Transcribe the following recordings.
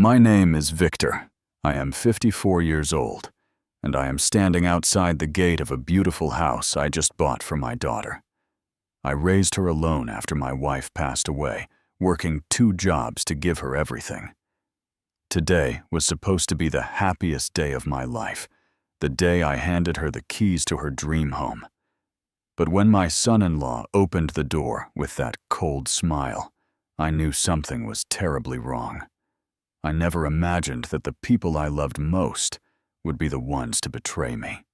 My name is Victor. I am 54 years old, and I am standing outside the gate of a beautiful house I just bought for my daughter. I raised her alone after my wife passed away, working 2 jobs to give her everything. Today was supposed to be the happiest day of my life, the day I handed her the keys to her dream home. But when my son-in-law opened the door with that cold smile, I knew something was terribly wrong. I never imagined that the people I loved most would be the ones to betray me.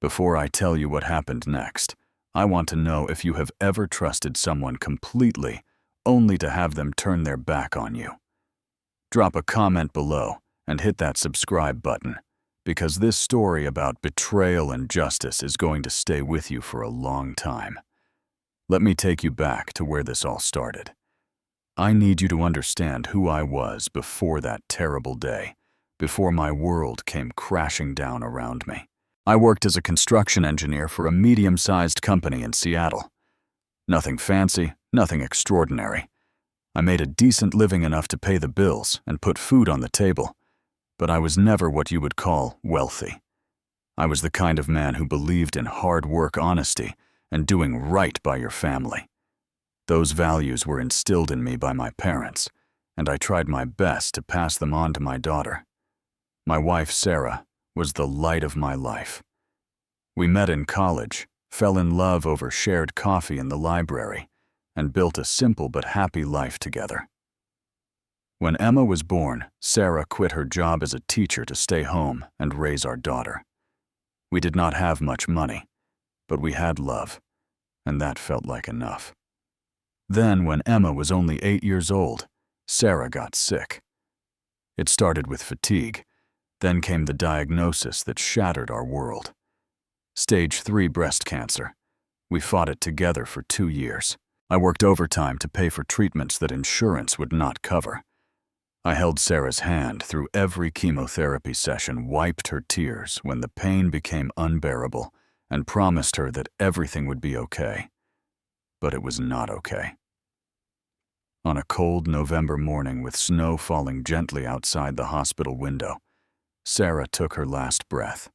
Before I tell you what happened next, I want to know if you have ever trusted someone completely only to have them turn their back on you. Drop a comment below and hit that subscribe button, because this story about betrayal and justice is going to stay with you for a long time. Let me take you back to where this all started. I need you to understand who I was before that terrible day, before my world came crashing down around me. I worked as a construction engineer for a medium-sized company in Seattle. Nothing fancy, nothing extraordinary. I made a decent living enough to pay the bills and put food on the table, but I was never what you would call wealthy. I was the kind of man who believed in hard work, honesty, and doing right by your family. Those values were instilled in me by my parents, and I tried my best to pass them on to my daughter. My wife, Sarah, was the light of my life. We met in college, fell in love over shared coffee in the library, and built a simple but happy life together. When Emma was born, Sarah quit her job as a teacher to stay home and raise our daughter. We did not have much money, but we had love, and that felt like enough. Then, when Emma was only 8 years old, Sarah got sick. It started with fatigue. Then came the diagnosis that shattered our world. Stage 3 breast cancer. We fought it together for 2 years. I worked overtime to pay for treatments that insurance would not cover. I held Sarah's hand through every chemotherapy session, wiped her tears when the pain became unbearable, and promised her that everything would be okay. But it was not okay. On a cold November morning with snow falling gently outside the hospital window, Sarah took her last breath.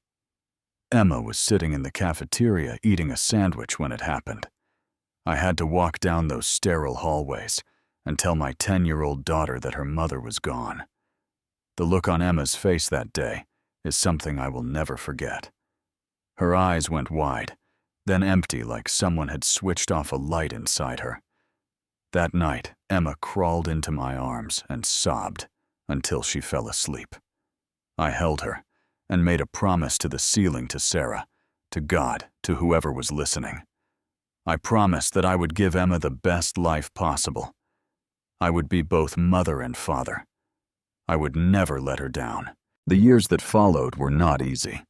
Emma was sitting in the cafeteria eating a sandwich when it happened. I had to walk down those sterile hallways and tell my 10-year-old daughter that her mother was gone. The look on Emma's face that day is something I will never forget. Her eyes went wide, then empty, like someone had switched off a light inside her. That night, Emma crawled into my arms and sobbed until she fell asleep. I held her and made a promise to the ceiling, to Sarah, to God, to whoever was listening. I promised that I would give Emma the best life possible. I would be both mother and father. I would never let her down. The years that followed were not easy.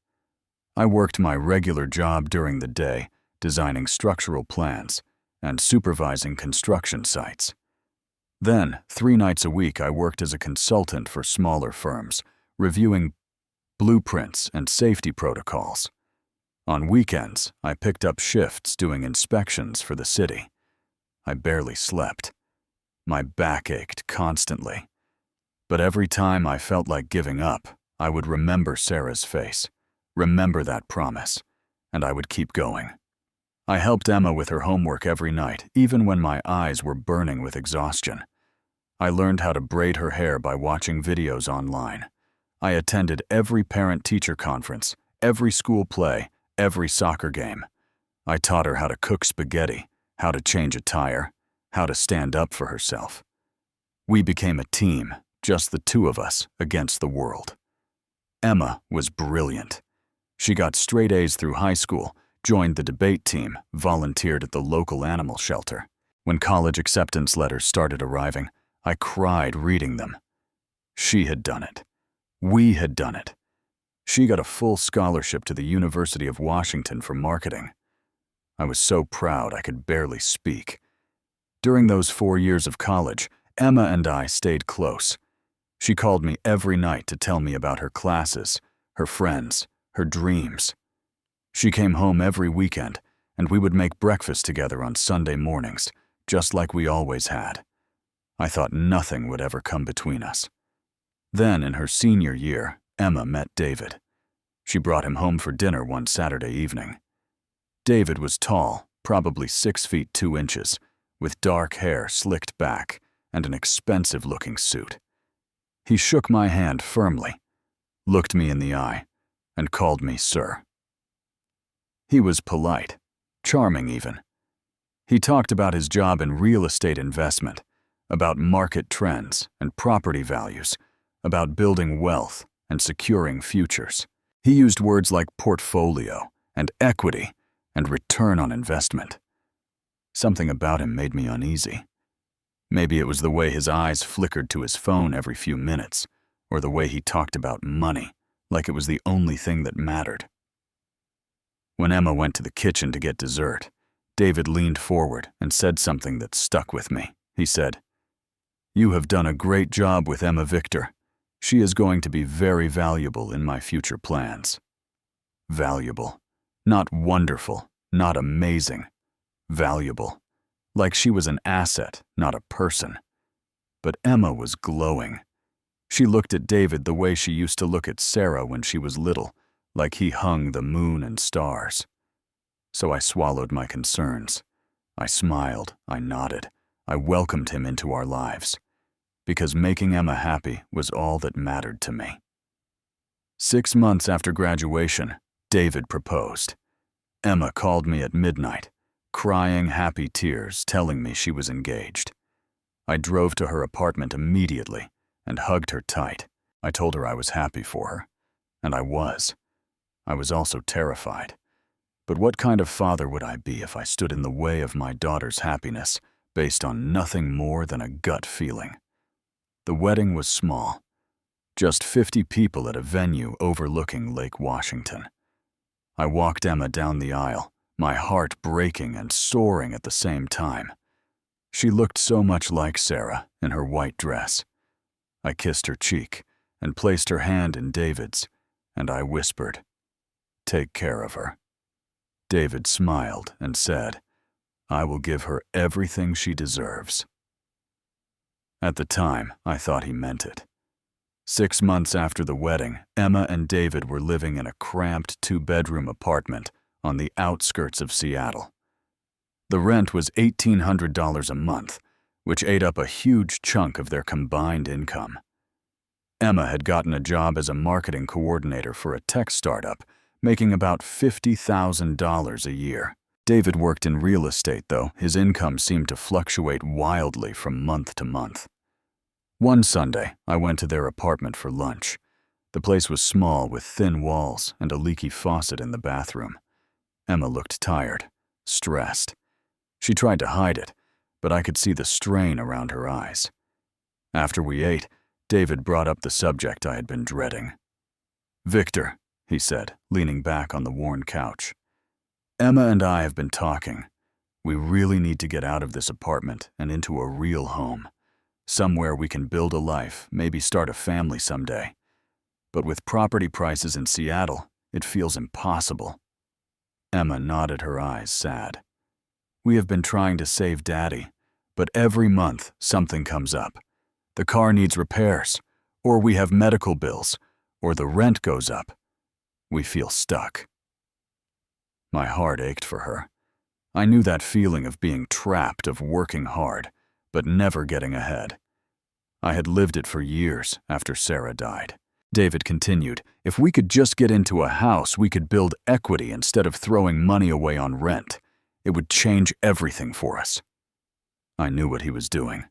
I worked my regular job during the day, designing structural plans and supervising construction sites. Then, 3 nights a week, I worked as a consultant for smaller firms, reviewing blueprints and safety protocols. On weekends, I picked up shifts doing inspections for the city. I barely slept. My back ached constantly. But every time I felt like giving up, I would remember Sarah's face, remember that promise, and I would keep going. I helped Emma with her homework every night, even when my eyes were burning with exhaustion. I learned how to braid her hair by watching videos online. I attended every parent-teacher conference, every school play, every soccer game. I taught her how to cook spaghetti, how to change a tire, how to stand up for herself. We became a team, just the 2 of us against the world. Emma was brilliant. She got straight A's through high school, joined the debate team, volunteered at the local animal shelter. When college acceptance letters started arriving, I cried reading them. She had done it. We had done it. She got a full scholarship to the University of Washington for marketing. I was so proud I could barely speak. During those 4 years of college, Emma and I stayed close. She called me every night to tell me about her classes, her friends, her dreams. She came home every weekend, and we would make breakfast together on Sunday mornings, just like we always had. I thought nothing would ever come between us. Then, in her senior year, Emma met David. She brought him home for dinner one Saturday evening. David was tall, probably 6 feet 2 inches, with dark hair slicked back and an expensive-looking suit. He shook my hand firmly, looked me in the eye, and called me sir. He was polite, charming even. He talked about his job in real estate investment, about market trends and property values, about building wealth and securing futures. He used words like portfolio and equity and return on investment. Something about him made me uneasy. Maybe it was the way his eyes flickered to his phone every few minutes, or the way he talked about money, like it was the only thing that mattered. When Emma went to the kitchen to get dessert, David leaned forward and said something that stuck with me. He said, "You have done a great job with Emma Victor. She is going to be very valuable in my future plans." Valuable. Not wonderful, not amazing. Valuable. Like she was an asset, not a person. But Emma was glowing. She looked at David the way she used to look at Sarah when she was little, like he hung the moon and stars. So I swallowed my concerns. I smiled, I nodded, I welcomed him into our lives, because making Emma happy was all that mattered to me. 6 months after graduation, David proposed. Emma called me at midnight, crying happy tears, telling me she was engaged. I drove to her apartment immediately and hugged her tight. I told her I was happy for her, and I was. I was also terrified. But what kind of father would I be if I stood in the way of my daughter's happiness based on nothing more than a gut feeling? The wedding was small, just 50 people at a venue overlooking Lake Washington. I walked Emma down the aisle, my heart breaking and soaring at the same time. She looked so much like Sarah in her white dress. I kissed her cheek and placed her hand in David's, and I whispered, "Take care of her." David smiled and said, "I will give her everything she deserves." At the time, I thought he meant it. 6 months after the wedding, Emma and David were living in a cramped 2-bedroom apartment on the outskirts of Seattle. The rent was $1,800 a month, which ate up a huge chunk of their combined income. Emma had gotten a job as a marketing coordinator for a tech startup, making about $50,000 a year. David worked in real estate, though his income seemed to fluctuate wildly from month to month. One Sunday, I went to their apartment for lunch. The place was small with thin walls and a leaky faucet in the bathroom. Emma looked tired, stressed. She tried to hide it, but I could see the strain around her eyes. After we ate, David brought up the subject I had been dreading. "Victor," he said, leaning back on the worn couch, "Emma and I have been talking. We really need to get out of this apartment and into a real home. Somewhere we can build a life, maybe start a family someday. But with property prices in Seattle, it feels impossible." Emma nodded her eyes, sad. "We have been trying to save Daddy, but every month something comes up. The car needs repairs, or we have medical bills, or the rent goes up. We feel stuck." My heart ached for her. I knew that feeling of being trapped, of working hard, but never getting ahead. I had lived it for years after Sarah died. David continued, "If we could just get into a house, we could build equity instead of throwing money away on rent. It would change everything for us." I knew what he was doing.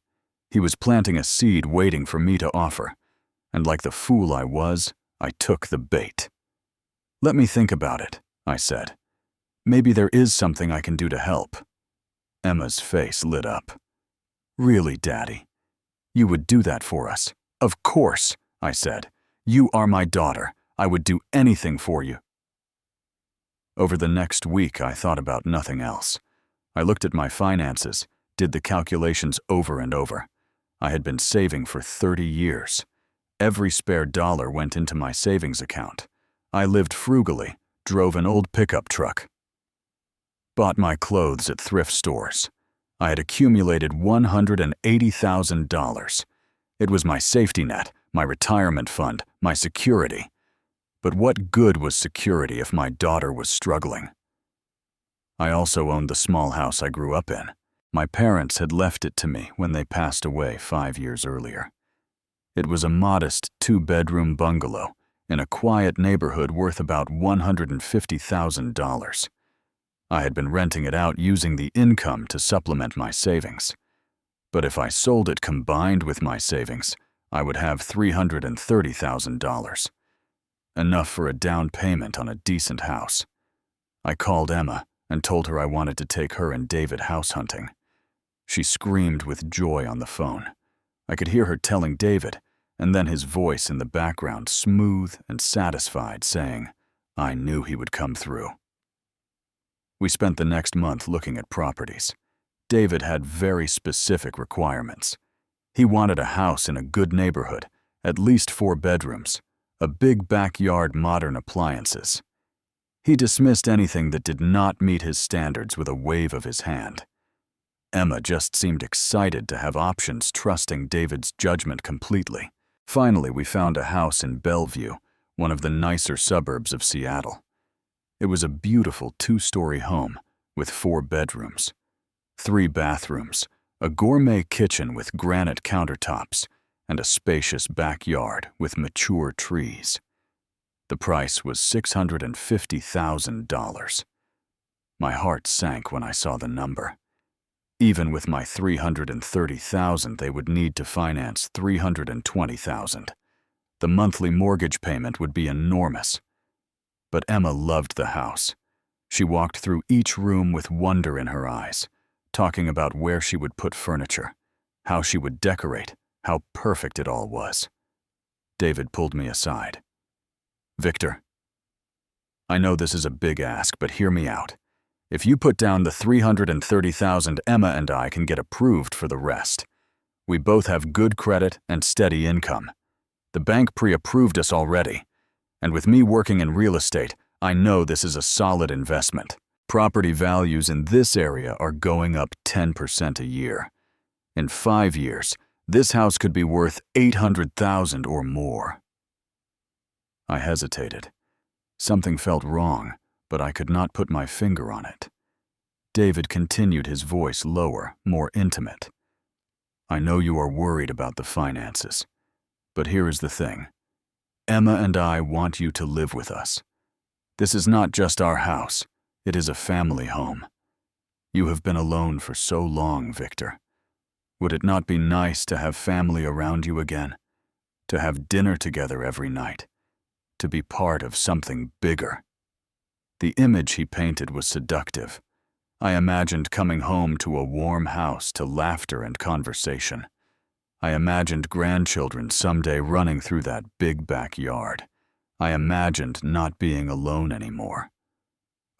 He was planting a seed waiting for me to offer, and like the fool I was, I took the bait. "Let me think about it," I said. "Maybe there is something I can do to help." Emma's face lit up. "Really, Daddy? You would do that for us?" "Of course," I said. "You are my daughter. I would do anything for you." Over the next week, I thought about nothing else. I looked at my finances, did the calculations over and over. I had been saving for 30 years. Every spare dollar went into my savings account. I lived frugally, drove an old pickup truck, bought my clothes at thrift stores. I had accumulated $180,000. It was my safety net, my retirement fund, my security. But what good was security if my daughter was struggling? I also owned the small house I grew up in. My parents had left it to me when they passed away 5 years earlier. It was a modest 2-bedroom bungalow in a quiet neighborhood worth about $150,000. I had been renting it out using the income to supplement my savings. But if I sold it combined with my savings, I would have $330,000. Enough for a down payment on a decent house. I called Emma and told her I wanted to take her and David house hunting. She screamed with joy on the phone. I could hear her telling David, and then his voice in the background, smooth and satisfied, saying, "I knew he would come through." We spent the next month looking at properties. David had very specific requirements. He wanted a house in a good neighborhood, at least 4 bedrooms, a big backyard, modern appliances. He dismissed anything that did not meet his standards with a wave of his hand. Emma just seemed excited to have options, trusting David's judgment completely. Finally, we found a house in Bellevue, one of the nicer suburbs of Seattle. It was a beautiful 2-story home with 4 bedrooms, 3 bathrooms, a gourmet kitchen with granite countertops, and a spacious backyard with mature trees. The price was $650,000. My heart sank when I saw the number. Even with my $330,000, they would need to finance $320,000. The monthly mortgage payment would be enormous. But Emma loved the house. She walked through each room with wonder in her eyes, talking about where she would put furniture, how she would decorate, how perfect it all was. David pulled me aside. "Victor, I know this is a big ask, but hear me out. If you put down the $330,000, Emma and I can get approved for the rest. We both have good credit and steady income. The bank pre-approved us already. And with me working in real estate, I know this is a solid investment. Property values in this area are going up 10% a year. In 5 years, this house could be worth $800,000 or more." I hesitated. Something felt wrong, but I could not put my finger on it. David continued, his voice lower, more intimate. "I know you are worried about the finances, but here is the thing. Emma and I want you to live with us. This is not just our house, it is a family home. You have been alone for so long, Victor. Would it not be nice to have family around you again? To have dinner together every night? To be part of something bigger?" The image he painted was seductive. I imagined coming home to a warm house, to laughter and conversation. I imagined grandchildren someday running through that big backyard. I imagined not being alone anymore.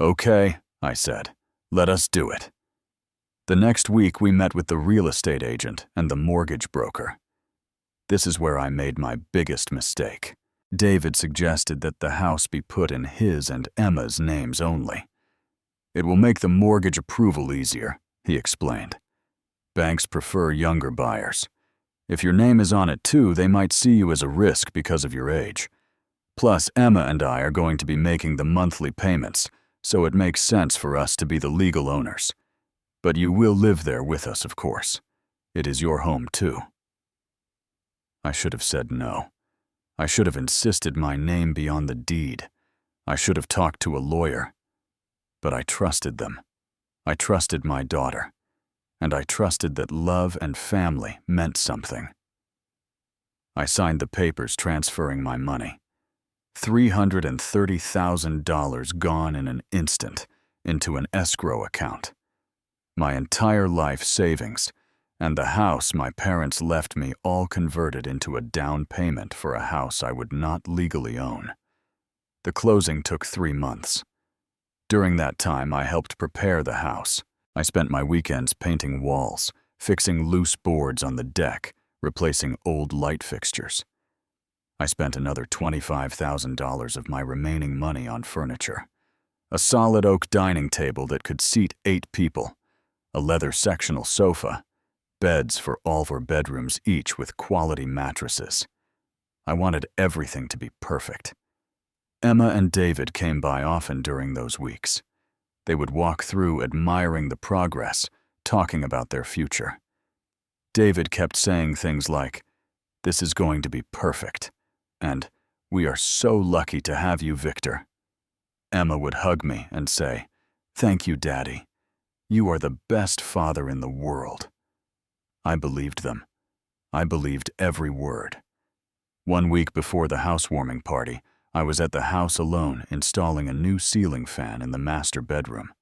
"Okay," I said, "let us do it." The next week, we met with the real estate agent and the mortgage broker. This is where I made my biggest mistake. David suggested that the house be put in his and Emma's names only. "It will make the mortgage approval easier," he explained. "Banks prefer younger buyers. If your name is on it too, they might see you as a risk because of your age. Plus, Emma and I are going to be making the monthly payments, so it makes sense for us to be the legal owners. But you will live there with us, of course. It is your home too." I should have said no. I should have insisted my name be on the deed. I should have talked to a lawyer. But I trusted them. I trusted my daughter. And I trusted that love and family meant something. I signed the papers transferring my money. $330,000 gone in an instant into an escrow account. My entire life savings and the house my parents left me all converted into a down payment for a house I would not legally own. The closing took 3 months. During that time, I helped prepare the house. I spent my weekends painting walls, fixing loose boards on the deck, replacing old light fixtures. I spent another $25,000 of my remaining money on furniture. A solid oak dining table that could seat 8 people, a leather sectional sofa, beds for all 4 bedrooms each with quality mattresses. I wanted everything to be perfect. Emma and David came by often during those weeks. They would walk through admiring the progress, talking about their future. David kept saying things like, "This is going to be perfect," and "We are so lucky to have you, Victor." Emma would hug me and say, "Thank you, Daddy. You are the best father in the world." I believed them. I believed every word. One week before the housewarming party, I was at the house alone installing a new ceiling fan in the master bedroom.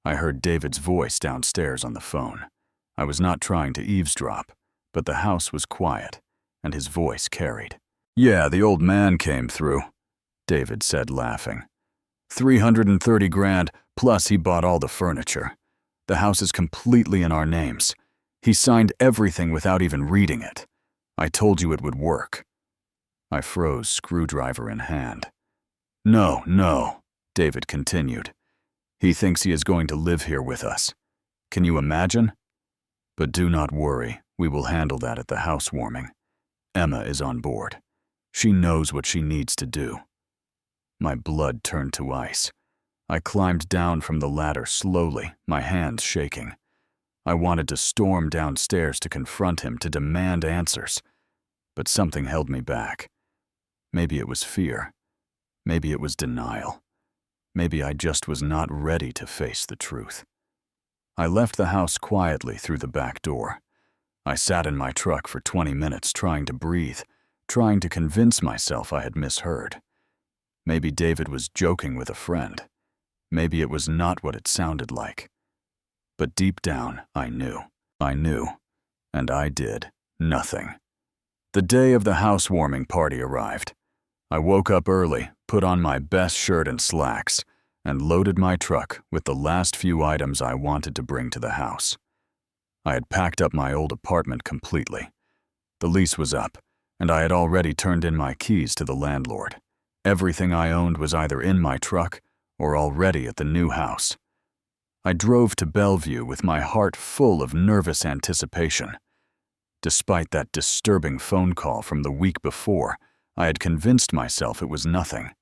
I heard David's voice downstairs on the phone. I was not trying to eavesdrop, but the house was quiet, and his voice carried. "Yeah, the old man came through," David said, laughing. 330 grand, plus he bought all the furniture. The house is completely in our names. He signed everything without even reading it. I told you it would work." I froze, screwdriver in hand. No, David continued. "He thinks he is going to live here with us. Can you imagine? But do not worry, we will handle that at the housewarming. Emma is on board. She knows what she needs to do." My blood turned to ice. I climbed down from the ladder slowly, my hands shaking. I wanted to storm downstairs to confront him, to demand answers. But something held me back. Maybe it was fear. Maybe it was denial. Maybe I just was not ready to face the truth. I left the house quietly through the back door. I sat in my truck for 20 minutes trying to breathe, trying to convince myself I had misheard. Maybe David was joking with a friend. Maybe it was not what it sounded like. But deep down, I knew. And I did nothing. The day of the housewarming party arrived. I woke up early, put on my best shirt and slacks, and loaded my truck with the last few items I wanted to bring to the house. I had packed up my old apartment completely. The lease was up, and I had already turned in my keys to the landlord. Everything I owned was either in my truck or already at the new house. I drove to Bellevue with my heart full of nervous anticipation. Despite that disturbing phone call from the week before, I had convinced myself it was nothing.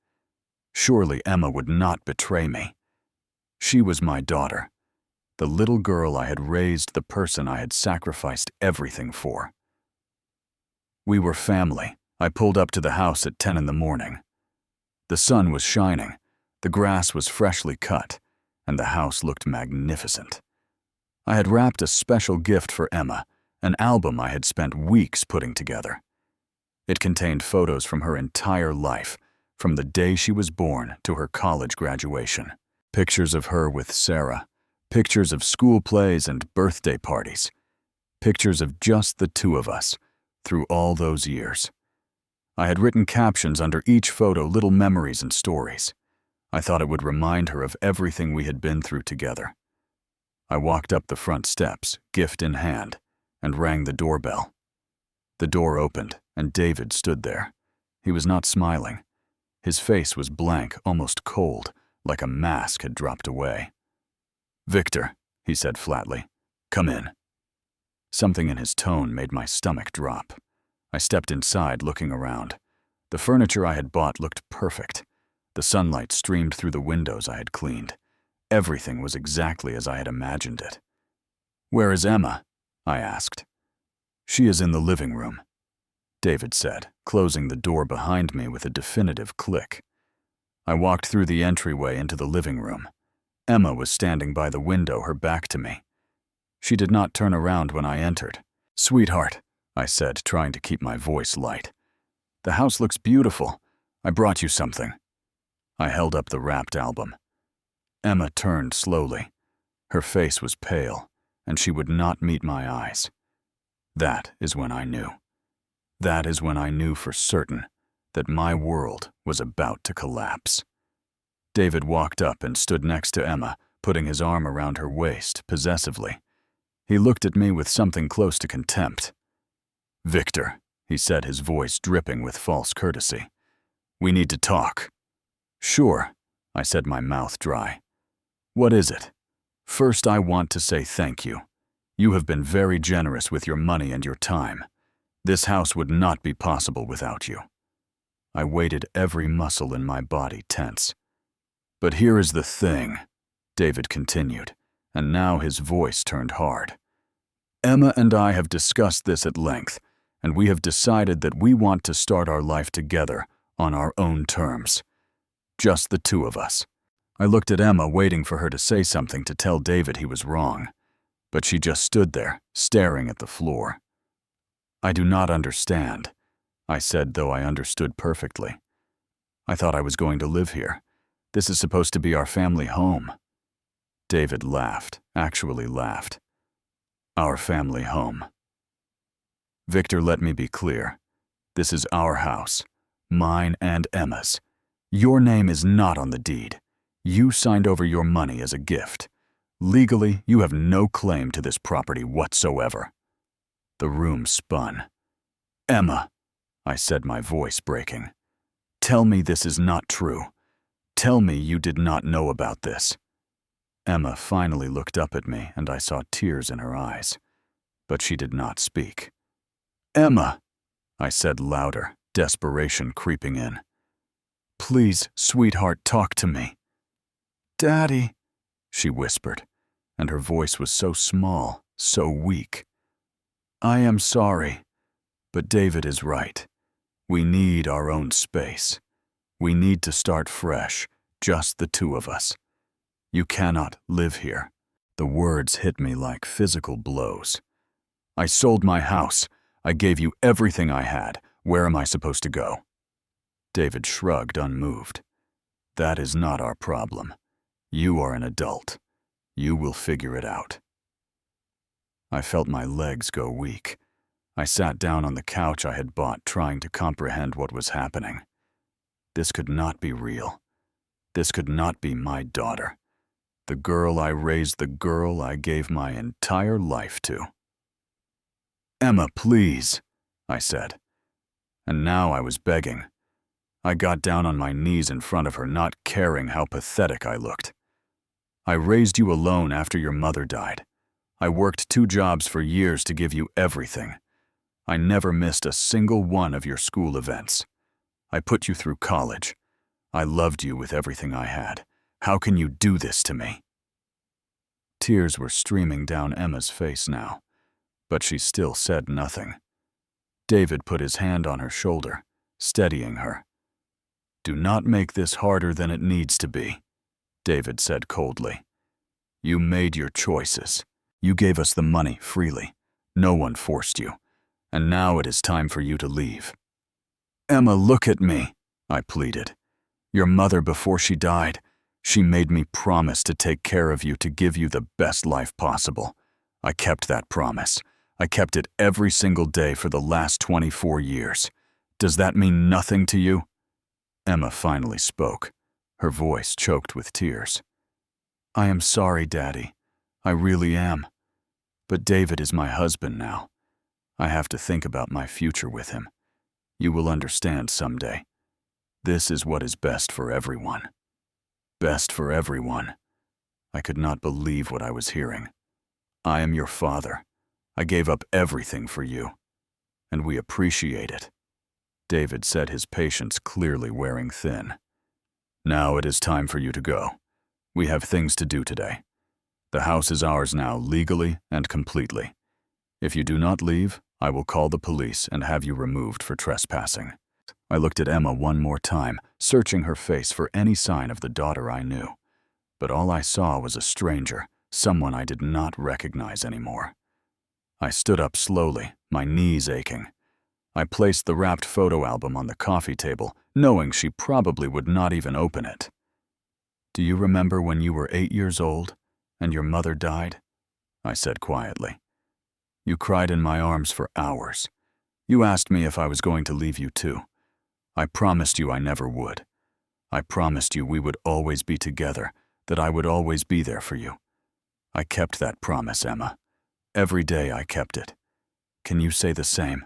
Surely Emma would not betray me. She was my daughter, the little girl I had raised, the person I had sacrificed everything for. We were family. I pulled up to the house at 10 in the morning. The sun was shining, the grass was freshly cut, and the house looked magnificent. I had wrapped a special gift for Emma, an album I had spent weeks putting together. It contained photos from her entire life, from the day she was born to her college graduation. Pictures of her with Sarah, pictures of school plays and birthday parties, pictures of just the two of us through all those years. I had written captions under each photo, little memories and stories. I thought it would remind her of everything we had been through together. I walked up the front steps, gift in hand, and rang the doorbell. The door opened, and David stood there. He was not smiling. His face was blank, almost cold, like a mask had dropped away. "Victor," he said flatly, "come in." Something in his tone made my stomach drop. I stepped inside, looking around. The furniture I had bought looked perfect. The sunlight streamed through the windows I had cleaned. Everything was exactly as I had imagined it. "Where is Emma?" I asked. "She is in the living room," David said, closing the door behind me with a definitive click. I walked through the entryway into the living room. Emma was standing by the window, her back to me. She did not turn around when I entered. "Sweetheart," I said, trying to keep my voice light. "The house looks beautiful. I brought you something." I held up the wrapped album. Emma turned slowly. Her face was pale, and she would not meet my eyes. That is when I knew. That is when I knew for certain that my world was about to collapse. David walked up and stood next to Emma, putting his arm around her waist possessively. He looked at me with something close to contempt. "Victor," he said, his voice dripping with false courtesy. "We need to talk." "Sure," I said, my mouth dry. "What is it?" "First, I want to say thank you. You have been very generous with your money and your time. This house would not be possible without you. I waited, every muscle in my body tense. But here is the thing, David continued, and now his voice turned hard. Emma and I have discussed this at length, and we have decided that we want to start our life together on our own terms. Just the two of us. I looked at Emma, waiting for her to say something to tell David he was wrong, but she just stood there, staring at the floor. I do not understand, I said, though I understood perfectly. I thought I was going to live here. This is supposed to be our family home. David laughed, actually laughed. Our family home. Victor, let me be clear. This is our house, mine and Emma's. Your name is not on the deed. You signed over your money as a gift. Legally, you have no claim to this property whatsoever. The room spun. Emma, I said, my voice breaking. Tell me this is not true. Tell me you did not know about this. Emma finally looked up at me, and I saw tears in her eyes. But she did not speak. Emma, I said louder, desperation creeping in. Please, sweetheart, talk to me. Daddy, she whispered, and her voice was so small, so weak. I am sorry, but David is right. We need our own space. We need to start fresh, just the two of us. You cannot live here. The words hit me like physical blows. I sold my house. I gave you everything I had. Where am I supposed to go? David shrugged, unmoved. That is not our problem. You are an adult. You will figure it out. I felt my legs go weak. I sat down on the couch I had bought, trying to comprehend what was happening. This could not be real. This could not be my daughter. The girl I raised, the girl I gave my entire life to. Emma, please, I said. And now I was begging. I got down on my knees in front of her, not caring how pathetic I looked. I raised you alone after your mother died. I worked 2 jobs for years to give you everything. I never missed a single one of your school events. I put you through college. I loved you with everything I had. How can you do this to me? Tears were streaming down Emma's face now, but she still said nothing. David put his hand on her shoulder, steadying her. Do not make this harder than it needs to be, David said coldly. You made your choices. You gave us the money freely. No one forced you. And now it is time for you to leave. Emma, look at me, I pleaded. Your mother, before she died, she made me promise to take care of you, to give you the best life possible. I kept that promise. I kept it every single day for the last 24 years. Does that mean nothing to you? Emma finally spoke, her voice choked with tears. I am sorry, Daddy. I really am. But David is my husband now. I have to think about my future with him. You will understand someday. This is what is best for everyone. Best for everyone. I could not believe what I was hearing. I am your father. I gave up everything for you. And we appreciate it. David said, his patience clearly wearing thin. Now it is time for you to go. We have things to do today. The house is ours now, legally and completely. If you do not leave, I will call the police and have you removed for trespassing. I looked at Emma one more time, searching her face for any sign of the daughter I knew. But all I saw was a stranger, someone I did not recognize anymore. I stood up slowly, my knees aching. I placed the wrapped photo album on the coffee table, knowing she probably would not even open it. Do you remember when you were 8 years old and your mother died? I said quietly. You cried in my arms for hours. You asked me if I was going to leave you too. I promised you I never would. I promised you we would always be together, that I would always be there for you. I kept that promise, Emma. Every day I kept it. Can you say the same?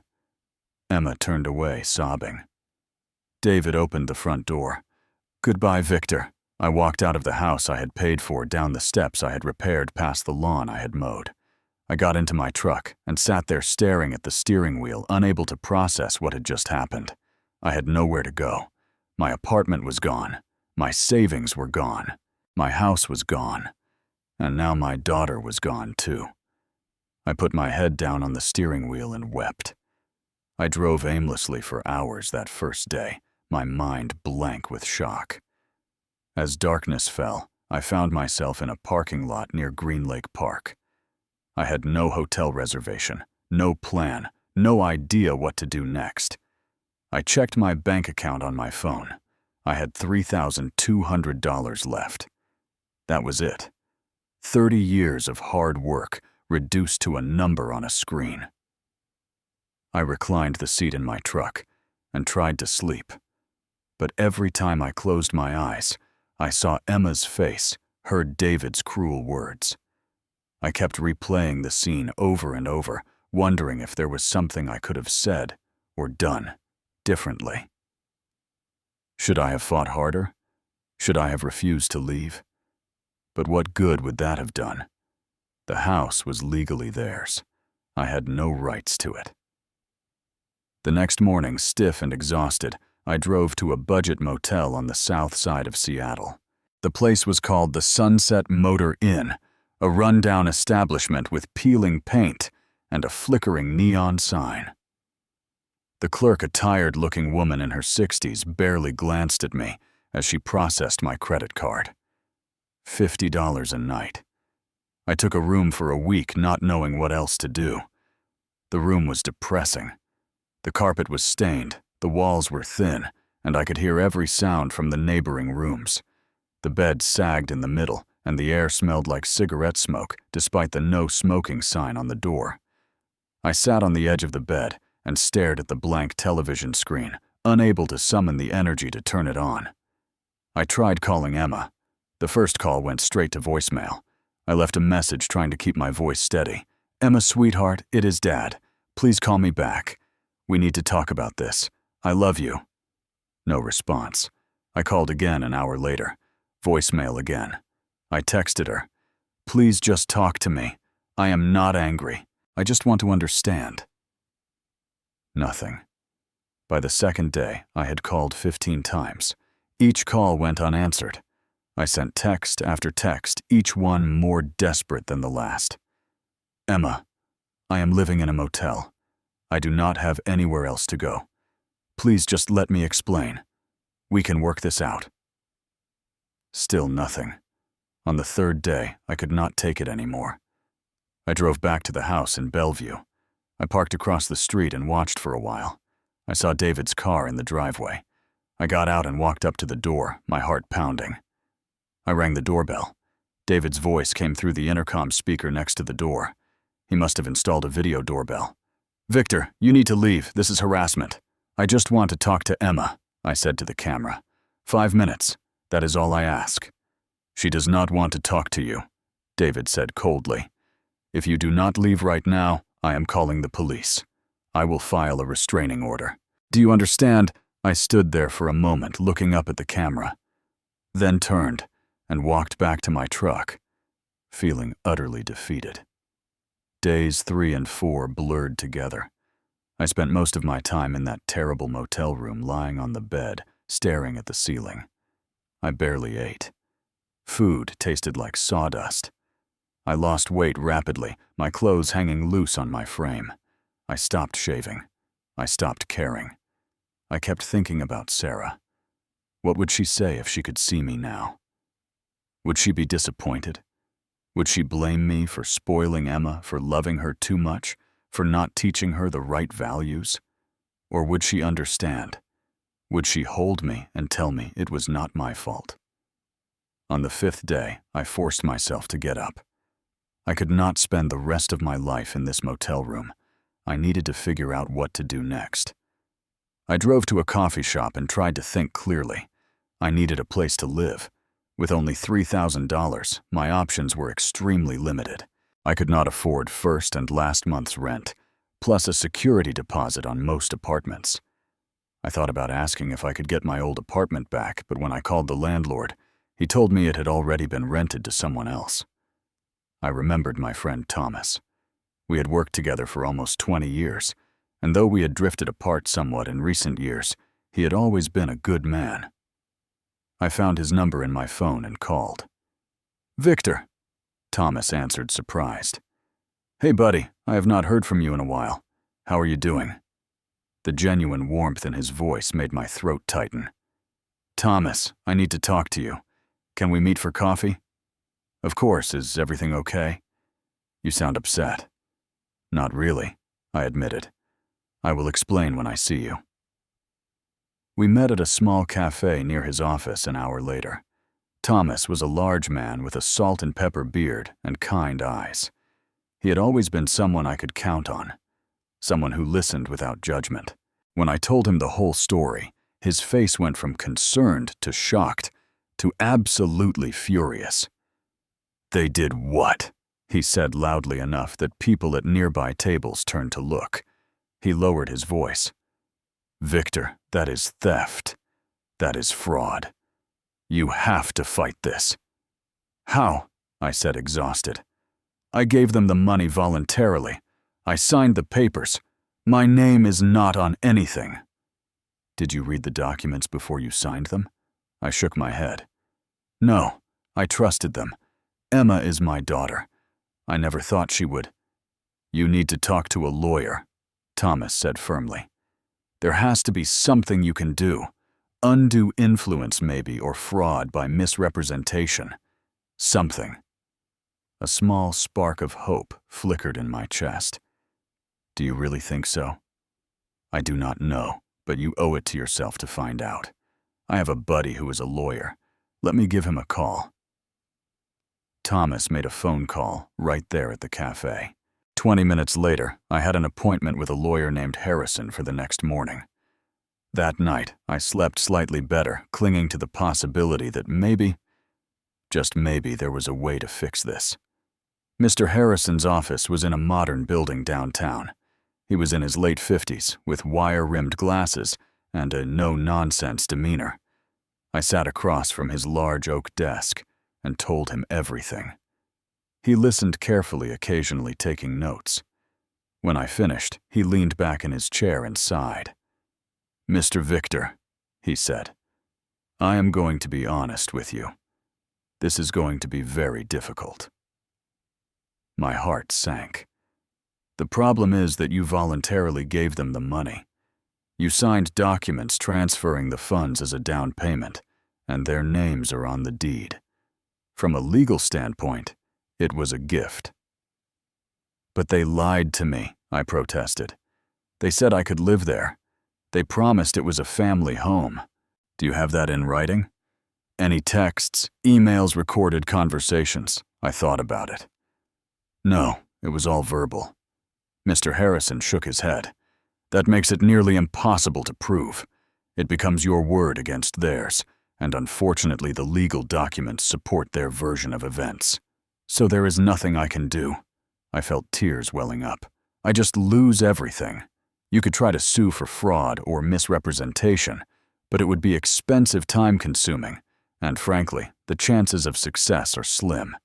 Emma turned away, sobbing. David opened the front door. Goodbye, Victor. I walked out of the house I had paid for, down the steps I had repaired, past the lawn I had mowed. I got into my truck and sat there staring at the steering wheel, unable to process what had just happened. I had nowhere to go. My apartment was gone. My savings were gone. My house was gone. And now my daughter was gone too. I put my head down on the steering wheel and wept. I drove aimlessly for hours that first day, my mind blank with shock. As darkness fell, I found myself in a parking lot near Green Lake Park. I had no hotel reservation, no plan, no idea what to do next. I checked my bank account on my phone. I had $3,200 left. That was it. 30 years of hard work reduced to a number on a screen. I reclined the seat in my truck and tried to sleep. But every time I closed my eyes, I saw Emma's face, heard David's cruel words. I kept replaying the scene over and over, wondering if there was something I could have said or done differently. Should I have fought harder? Should I have refused to leave? But what good would that have done? The house was legally theirs. I had no rights to it. The next morning, stiff and exhausted, I drove to a budget motel on the south side of Seattle. The place was called the Sunset Motor Inn, a rundown establishment with peeling paint and a flickering neon sign. The clerk, a tired-looking woman in her 60s, barely glanced at me as she processed my credit card. $50 a night. I took a room for a week, not knowing what else to do. The room was depressing. The carpet was stained, the walls were thin, and I could hear every sound from the neighboring rooms. The bed sagged in the middle, and the air smelled like cigarette smoke, despite the no smoking sign on the door. I sat on the edge of the bed and stared at the blank television screen, unable to summon the energy to turn it on. I tried calling Emma. The first call went straight to voicemail. I left a message trying to keep my voice steady. "Emma, sweetheart, it is Dad. Please call me back. We need to talk about this. I love you." No response. I called again an hour later. Voicemail again. I texted her. "Please just talk to me. I am not angry. I just want to understand." Nothing. By the second day, I had called 15 times. Each call went unanswered. I sent text after text, each one more desperate than the last. "Emma, I am living in a motel. I do not have anywhere else to go. Please just let me explain. We can work this out." Still nothing. On the third day, I could not take it anymore. I drove back to the house in Bellevue. I parked across the street and watched for a while. I saw David's car in the driveway. I got out and walked up to the door, my heart pounding. I rang the doorbell. David's voice came through the intercom speaker next to the door. He must have installed a video doorbell. "Victor, you need to leave. This is harassment. I just want to talk to Emma," I said to the camera. 5 minutes. That is all I ask." "She does not want to talk to you," David said coldly. "If you do not leave right now, I am calling the police. I will file a restraining order. Do you understand?" I stood there for a moment, looking up at the camera, then turned and walked back to my truck, feeling utterly defeated. Days 3 and 4 blurred together. I spent most of my time in that terrible motel room, lying on the bed, staring at the ceiling. I barely ate. Food tasted like sawdust. I lost weight rapidly, my clothes hanging loose on my frame. I stopped shaving. I stopped caring. I kept thinking about Sarah. What would she say if she could see me now? Would she be disappointed? Would she blame me for spoiling Emma, for loving her too much, for not teaching her the right values? Or would she understand? Would she hold me and tell me it was not my fault? On the 5th day, I forced myself to get up. I could not spend the rest of my life in this motel room. I needed to figure out what to do next. I drove to a coffee shop and tried to think clearly. I needed a place to live. With only $3,000, my options were extremely limited. I could not afford first and last month's rent, plus a security deposit on most apartments. I thought about asking if I could get my old apartment back, but when I called the landlord, he told me it had already been rented to someone else. I remembered my friend Thomas. We had worked together for almost 20 years, and though we had drifted apart somewhat in recent years, he had always been a good man. I found his number in my phone and called. "Victor," Thomas answered, surprised. "Hey, buddy, I have not heard from you in a while. How are you doing?" The genuine warmth in his voice made my throat tighten. "Thomas, I need to talk to you. Can we meet for coffee?" "Of course. Is everything okay?" "You sound upset." "Not really," I admitted. "I will explain when I see you." We met at a small cafe near his office an hour later. Thomas was a large man with a salt and pepper beard and kind eyes. He had always been someone I could count on, someone who listened without judgment. When I told him the whole story, his face went from concerned to shocked to absolutely furious. "They did what?" he said loudly enough that people at nearby tables turned to look. He lowered his voice. "Victor, that is theft. That is fraud. You have to fight this." "How?" I said, exhausted. "I gave them the money voluntarily. I signed the papers. My name is not on anything." "Did you read the documents before you signed them?" I shook my head. "No, I trusted them. Emma is my daughter. I never thought she would." "You need to talk to a lawyer," Thomas said firmly. "There has to be something you can do. Undue influence maybe, or fraud by misrepresentation. Something." A small spark of hope flickered in my chest. "Do you really think so?" "I do not know, but you owe it to yourself to find out. I have a buddy who is a lawyer. Let me give him a call." Thomas made a phone call right there at the cafe. 20 minutes later, I had an appointment with a lawyer named Harrison for the next morning. That night, I slept slightly better, clinging to the possibility that maybe, just maybe, there was a way to fix this. Mr. Harrison's office was in a modern building downtown. He was in his late 50s, with wire-rimmed glasses and a no-nonsense demeanor. I sat across from his large oak desk and told him everything. He listened carefully, occasionally taking notes. When I finished, he leaned back in his chair and sighed. "Mr. Victor," he said, "I am going to be honest with you. This is going to be very difficult." My heart sank. "The problem is that you voluntarily gave them the money. You signed documents transferring the funds as a down payment, and their names are on the deed. From a legal standpoint, it was a gift." "But they lied to me," I protested. "They said I could live there. They promised it was a family home. Do you have that in writing?" "Any texts, emails, recorded conversations?" I thought about it. "No, it was all verbal." Mr. Harrison shook his head. "That makes it nearly impossible to prove. It becomes your word against theirs, and unfortunately the legal documents support their version of events. So there is nothing I can do." I felt tears welling up. "I just lose everything. You could try to sue for fraud or misrepresentation, but it would be expensive, time-consuming, and frankly, the chances of success are slim.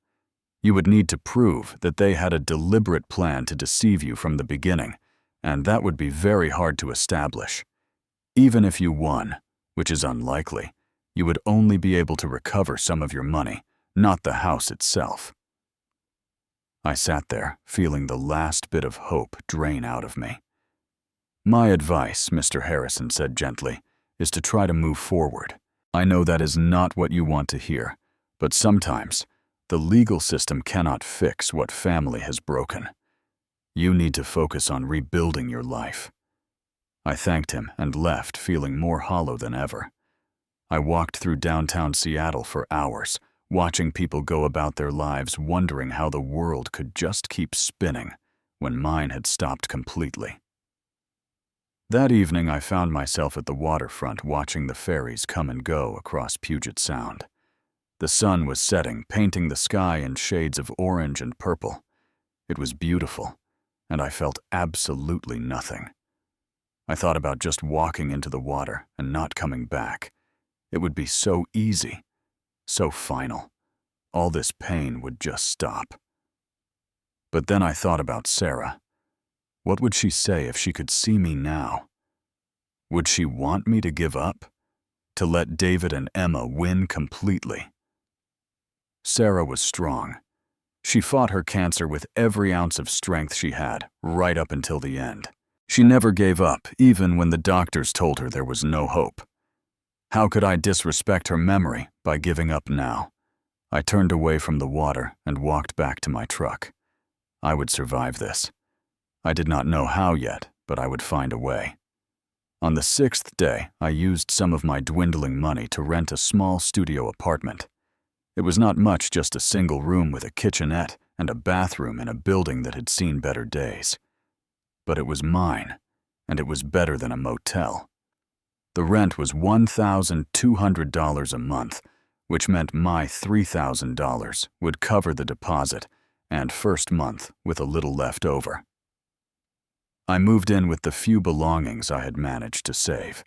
You would need to prove that they had a deliberate plan to deceive you from the beginning, and that would be very hard to establish. Even if you won, which is unlikely, you would only be able to recover some of your money, not the house itself." I sat there, feeling the last bit of hope drain out of me. "My advice," Mr. Harrison said gently, "is to try to move forward. I know that is not what you want to hear, but sometimes the legal system cannot fix what family has broken. You need to focus on rebuilding your life." I thanked him and left, feeling more hollow than ever. I walked through downtown Seattle for hours, watching people go about their lives, wondering how the world could just keep spinning when mine had stopped completely. That evening, I found myself at the waterfront watching the ferries come and go across Puget Sound. The sun was setting, painting the sky in shades of orange and purple. It was beautiful, and I felt absolutely nothing. I thought about just walking into the water and not coming back. It would be so easy, so final. All this pain would just stop. But then I thought about Sarah. What would she say if she could see me now? Would she want me to give up? To let David and Emma win completely? Sarah was strong. She fought her cancer with every ounce of strength she had, right up until the end. She never gave up, even when the doctors told her there was no hope. How could I disrespect her memory by giving up now? I turned away from the water and walked back to my truck. I would survive this. I did not know how yet, but I would find a way. On the 6th day, I used some of my dwindling money to rent a small studio apartment. It was not much, just a single room with a kitchenette and a bathroom in a building that had seen better days. But it was mine, and it was better than a motel. The rent was $1,200 a month, which meant my $3,000 would cover the deposit and first month with a little left over. I moved in with the few belongings I had managed to save.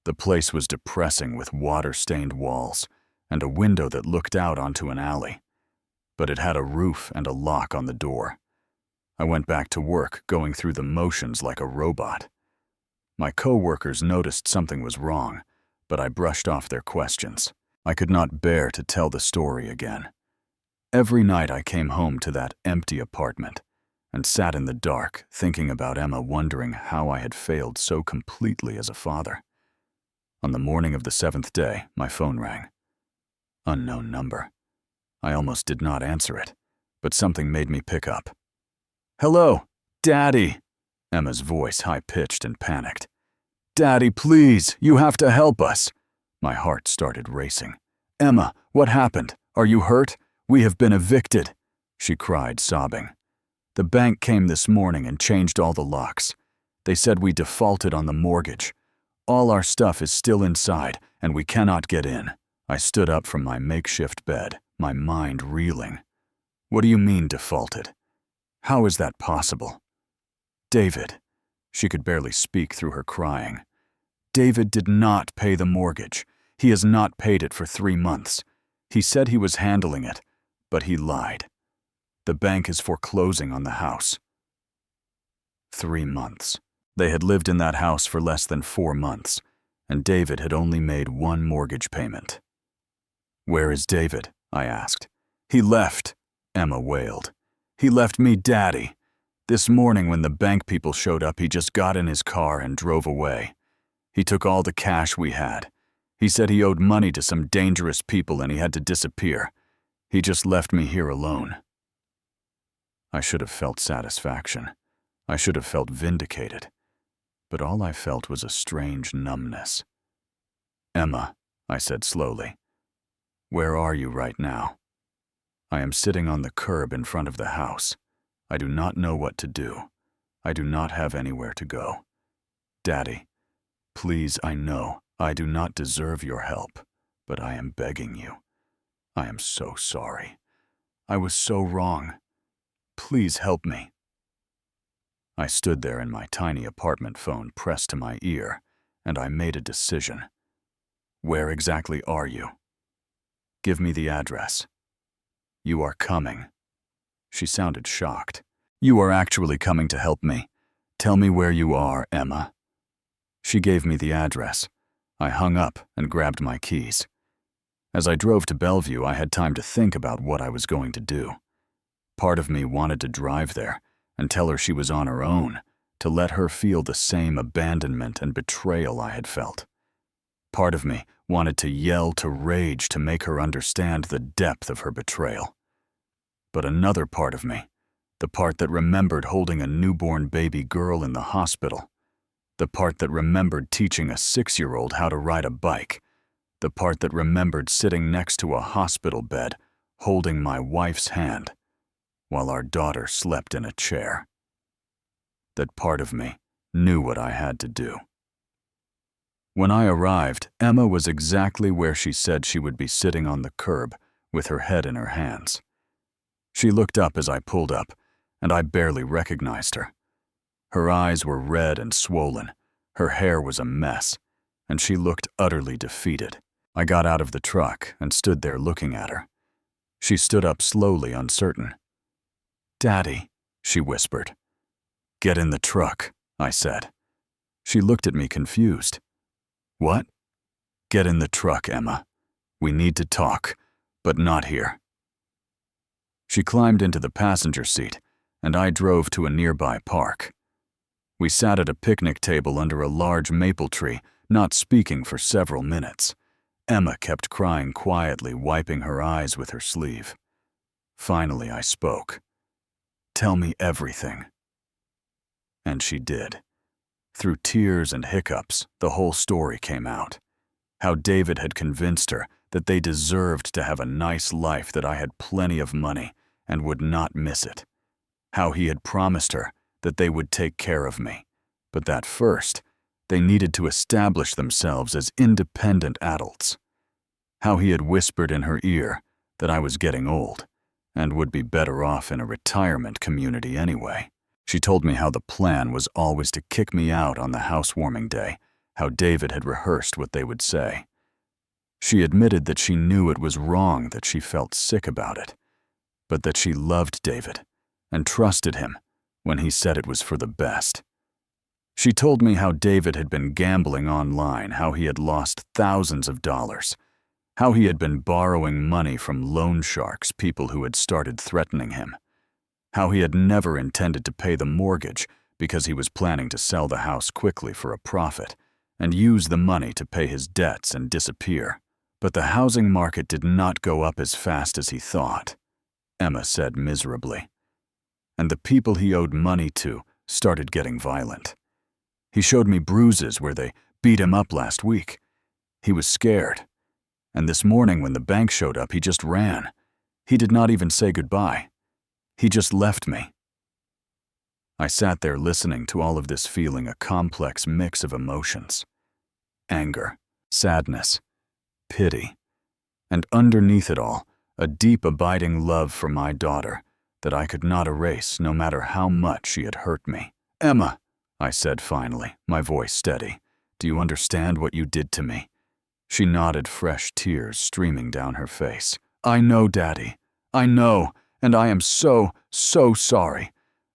The place was depressing with water-stained walls and a window that looked out onto an alley, but it had a roof and a lock on the door. I went back to work, going through the motions like a robot. My co-workers noticed something was wrong, but I brushed off their questions. I could not bear to tell the story again. Every night I came home to that empty apartment and sat in the dark, thinking about Emma, wondering how I had failed so completely as a father. On the morning of the 7th day, my phone rang. Unknown number. I almost did not answer it, but something made me pick up. "Hello, Daddy," Emma's voice high-pitched and panicked. "Daddy, please, you have to help us." My heart started racing. "Emma, what happened? Are you hurt? We have been evicted," she cried, sobbing. "The bank came this morning and changed all the locks. They said we defaulted on the mortgage. All our stuff is still inside, and we cannot get in." I stood up from my makeshift bed, my mind reeling. "What do you mean, defaulted? How is that possible?" "David," she could barely speak through her crying. "David did not pay the mortgage. He has not paid it for 3 months. He said he was handling it, but he lied. The bank is foreclosing on the house." 3 months. They had lived in that house for less than 4 months, and David had only made 1 mortgage payment. "Where is David?" I asked. "He left," Emma wailed. "He left me Daddy. This morning when the bank people showed up, he just got in his car and drove away. He took all the cash we had. He said he owed money to some dangerous people and he had to disappear. He just left me here alone." I should have felt satisfaction. I should have felt vindicated. But all I felt was a strange numbness. "Emma," I said slowly, "where are you right now?" "I am sitting on the curb in front of the house. I do not know what to do. I do not have anywhere to go. Daddy, please, I know I do not deserve your help, but I am begging you. I am so sorry. I was so wrong. Please help me." I stood there in my tiny apartment phone pressed to my ear, and I made a decision. "Where exactly are you?" "Give me the address." "You are coming." She sounded shocked. "You are actually coming to help me. Tell me where you are, Emma." She gave me the address. I hung up and grabbed my keys. As I drove to Bellevue, I had time to think about what I was going to do. Part of me wanted to drive there and tell her she was on her own, to let her feel the same abandonment and betrayal I had felt. Part of me wanted to yell, to rage, to make her understand the depth of her betrayal. But another part of me, the part that remembered holding a newborn baby girl in the hospital, the part that remembered teaching a 6-year-old how to ride a bike, the part that remembered sitting next to a hospital bed, holding my wife's hand, while our daughter slept in a chair. That part of me knew what I had to do. When I arrived, Emma was exactly where she said she would be, sitting on the curb with her head in her hands. She looked up as I pulled up, and I barely recognized her. Her eyes were red and swollen, her hair was a mess, and she looked utterly defeated. I got out of the truck and stood there looking at her. She stood up slowly, uncertain. "Daddy," she whispered. "Get in the truck," I said. She looked at me confused. "What?" "Get in the truck, Emma. We need to talk, but not here." She climbed into the passenger seat, and I drove to a nearby park. We sat at a picnic table under a large maple tree, not speaking for several minutes. Emma kept crying quietly, wiping her eyes with her sleeve. Finally, I spoke. "Tell me everything." And she did. Through tears and hiccups, the whole story came out. How David had convinced her that they deserved to have a nice life, that I had plenty of money and would not miss it. How he had promised her that they would take care of me, but that first, they needed to establish themselves as independent adults. How he had whispered in her ear that I was getting old and would be better off in a retirement community anyway. She told me how the plan was always to kick me out on the housewarming day, how David had rehearsed what they would say. She admitted that she knew it was wrong, that she felt sick about it, but that she loved David and trusted him when he said it was for the best. She told me how David had been gambling online, how he had lost thousands of dollars, how he had been borrowing money from loan sharks, people who had started threatening him, how he had never intended to pay the mortgage because he was planning to sell the house quickly for a profit and use the money to pay his debts and disappear. But the housing market did not go up as fast as he thought, Emma said miserably. And the people he owed money to started getting violent. He showed me bruises where they beat him up last week. He was scared. And this morning when the bank showed up, he just ran. He did not even say goodbye. He just left me. I sat there listening to all of this, feeling a complex mix of emotions. Anger, sadness, pity, and underneath it all, a deep abiding love for my daughter that I could not erase no matter how much she had hurt me. "Emma," I said finally, my voice steady, "do you understand what you did to me?" She nodded, fresh tears streaming down her face. "I know, Daddy. I know, and I am so sorry.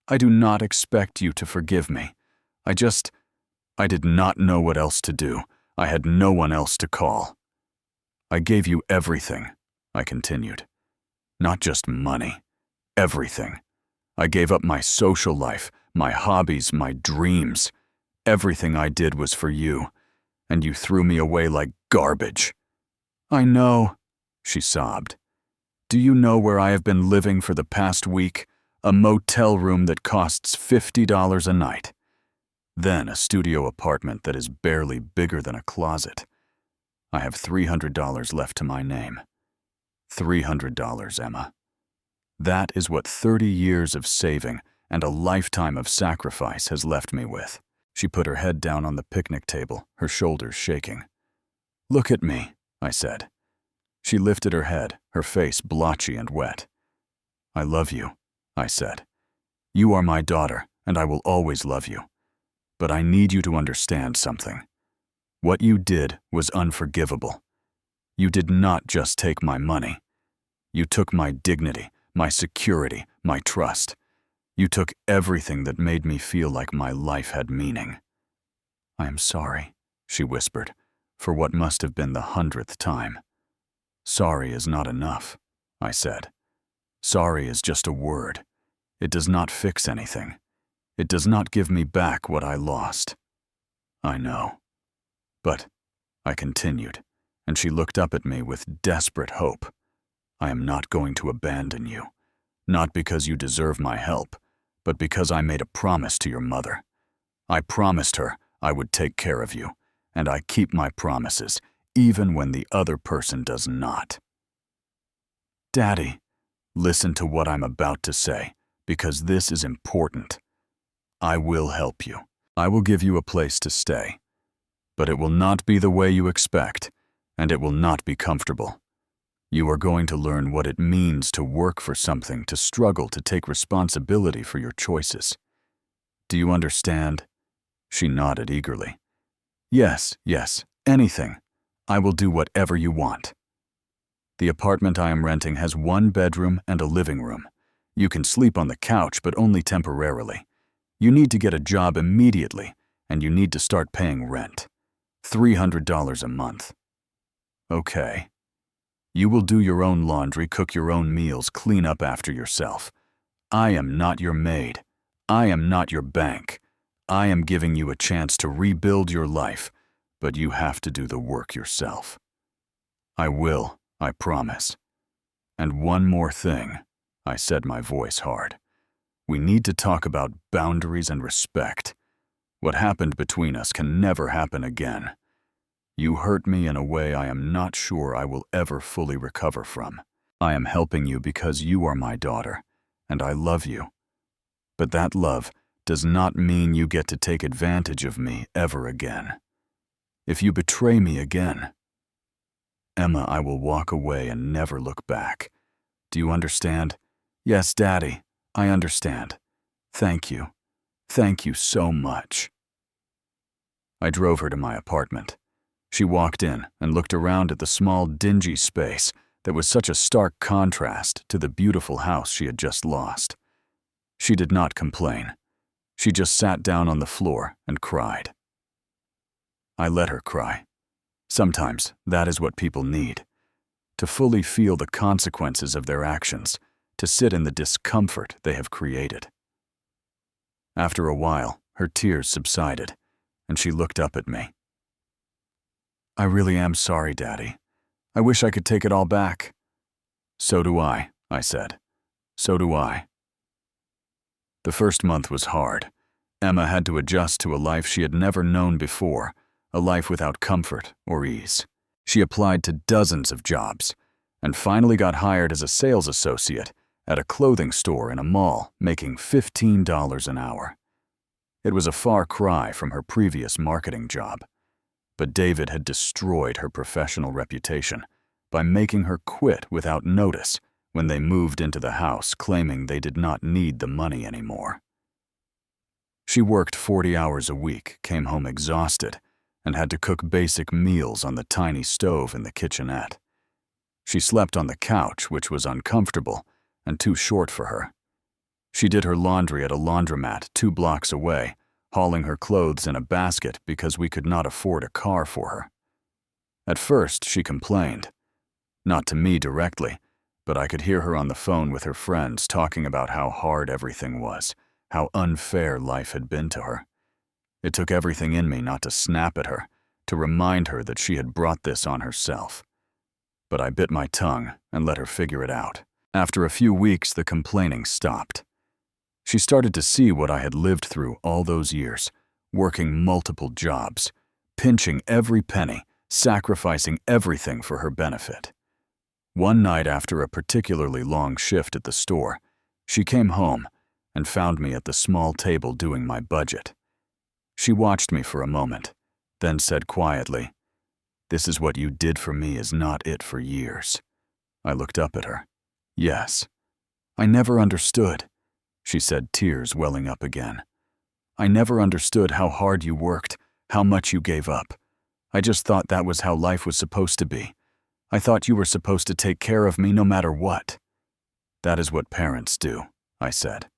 I do not expect you to forgive me. I did not know what else to do. I had no one else to call. I gave you everything," I continued. "Not just money. Everything. I gave up my social life, my hobbies, my dreams. Everything I did was for you, and you threw me away like garbage." "I know," she sobbed. "Do you know where I have been living for the past week? A motel room that costs $50 a night. Then a studio apartment that is barely bigger than a closet. I have $300 left to my name. $300, Emma. That is what 30 years of saving and a lifetime of sacrifice has left me with." She put her head down on the picnic table, her shoulders shaking. "Look at me," I said. She lifted her head, her face blotchy and wet. "I love you," I said. "You are my daughter, and I will always love you. But I need you to understand something. What you did was unforgivable. You did not just take my money. You took my dignity, my security, my trust. You took everything that made me feel like my life had meaning." "I am sorry," she whispered, for what must have been the 100th time. "Sorry is not enough," I said. "Sorry is just a word. It does not fix anything. It does not give me back what I lost." "I know. But," I continued, and she looked up at me with desperate hope, "I am not going to abandon you. Not because you deserve my help, but because I made a promise to your mother. I promised her I would take care of you, and I keep my promises, even when the other person does not." "Daddy, listen to what I'm about to say, because this is important. I will help you. I will give you a place to stay. But it will not be the way you expect, and it will not be comfortable. You are going to learn what it means to work for something, to struggle, to take responsibility for your choices. Do you understand?" She nodded eagerly. Yes, anything. I will do whatever you want." The apartment I am renting has 1 bedroom and a living room. You can sleep on the couch, but only temporarily. You need to get a job immediately, and you need to start paying rent. $300 a month. Okay. You will do your own laundry, cook your own meals, clean up after yourself. I am not your maid. I am not your bank. I am giving you a chance to rebuild your life, but you have to do the work yourself. I will, I promise. And one more thing, I said, my voice hard. We need to talk about boundaries and respect. What happened between us can never happen again. You hurt me in a way I am not sure I will ever fully recover from. I am helping you because you are my daughter, and I love you. But that love does not mean you get to take advantage of me ever again. If you betray me again, Emma, I will walk away and never look back. Do you understand? Yes, Daddy, I understand. Thank you. Thank you so much. I drove her to my apartment. She walked in and looked around at the small, dingy space that was such a stark contrast to the beautiful house she had just lost. She did not complain. She just sat down on the floor and cried. I let her cry. Sometimes that is what people need. To fully feel the consequences of their actions, to sit in the discomfort they have created. After a while, her tears subsided, and she looked up at me. I really am sorry, Daddy. I wish I could take it all back. So do I said. So do I. The first month was hard. Emma had to adjust to a life she had never known before, a life without comfort or ease. She applied to dozens of jobs, and finally got hired as a sales associate at a clothing store in a mall, making $15 an hour. It was a far cry from her previous marketing job, but David had destroyed her professional reputation by making her quit without notice when they moved into the house, claiming they did not need the money anymore. She worked 40 hours a week, came home exhausted, and had to cook basic meals on the tiny stove in the kitchenette. She slept on the couch, which was uncomfortable and too short for her. She did her laundry at a laundromat 2 blocks away, hauling her clothes in a basket because we could not afford a car for her. At first, she complained. Not to me directly, but I could hear her on the phone with her friends talking about how hard everything was, how unfair life had been to her. It took everything in me not to snap at her, to remind her that she had brought this on herself. But I bit my tongue and let her figure it out. After a few weeks, the complaining stopped. She started to see what I had lived through all those years, working multiple jobs, pinching every penny, sacrificing everything for her benefit. One night after a particularly long shift at the store, she came home and found me at the small table doing my budget. She watched me for a moment, then said quietly, "This is what you did for me is not it for years." I looked up at her. "Yes. I never understood," she said, tears welling up again. "I never understood how hard you worked, how much you gave up. I just thought that was how life was supposed to be. I thought you were supposed to take care of me no matter what." "That is what parents do," I said.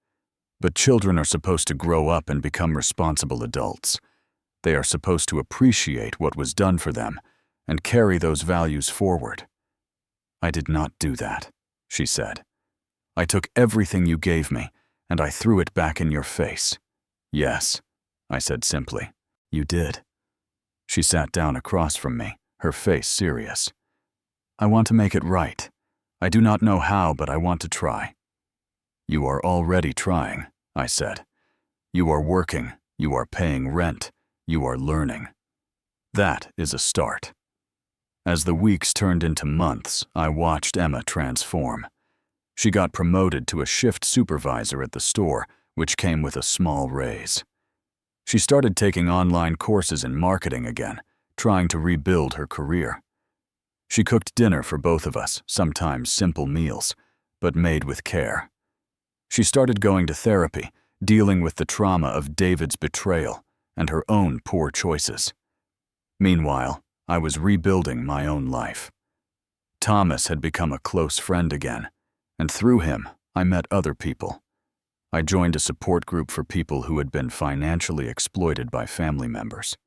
"But children are supposed to grow up and become responsible adults. They are supposed to appreciate what was done for them and carry those values forward." "I did not do that," she said. "I took everything you gave me and I threw it back in your face." "Yes," I said simply. "You did." She sat down across from me, her face serious. "I want to make it right. I do not know how, but I want to try." "You are already trying," I said. "You are working, you are paying rent, you are learning. That is a start." As the weeks turned into months, I watched Emma transform. She got promoted to a shift supervisor at the store, which came with a small raise. She started taking online courses in marketing again, trying to rebuild her career. She cooked dinner for both of us, sometimes simple meals, but made with care. She started going to therapy, dealing with the trauma of David's betrayal and her own poor choices. Meanwhile, I was rebuilding my own life. Thomas had become a close friend again, and through him, I met other people. I joined a support group for people who had been financially exploited by family members.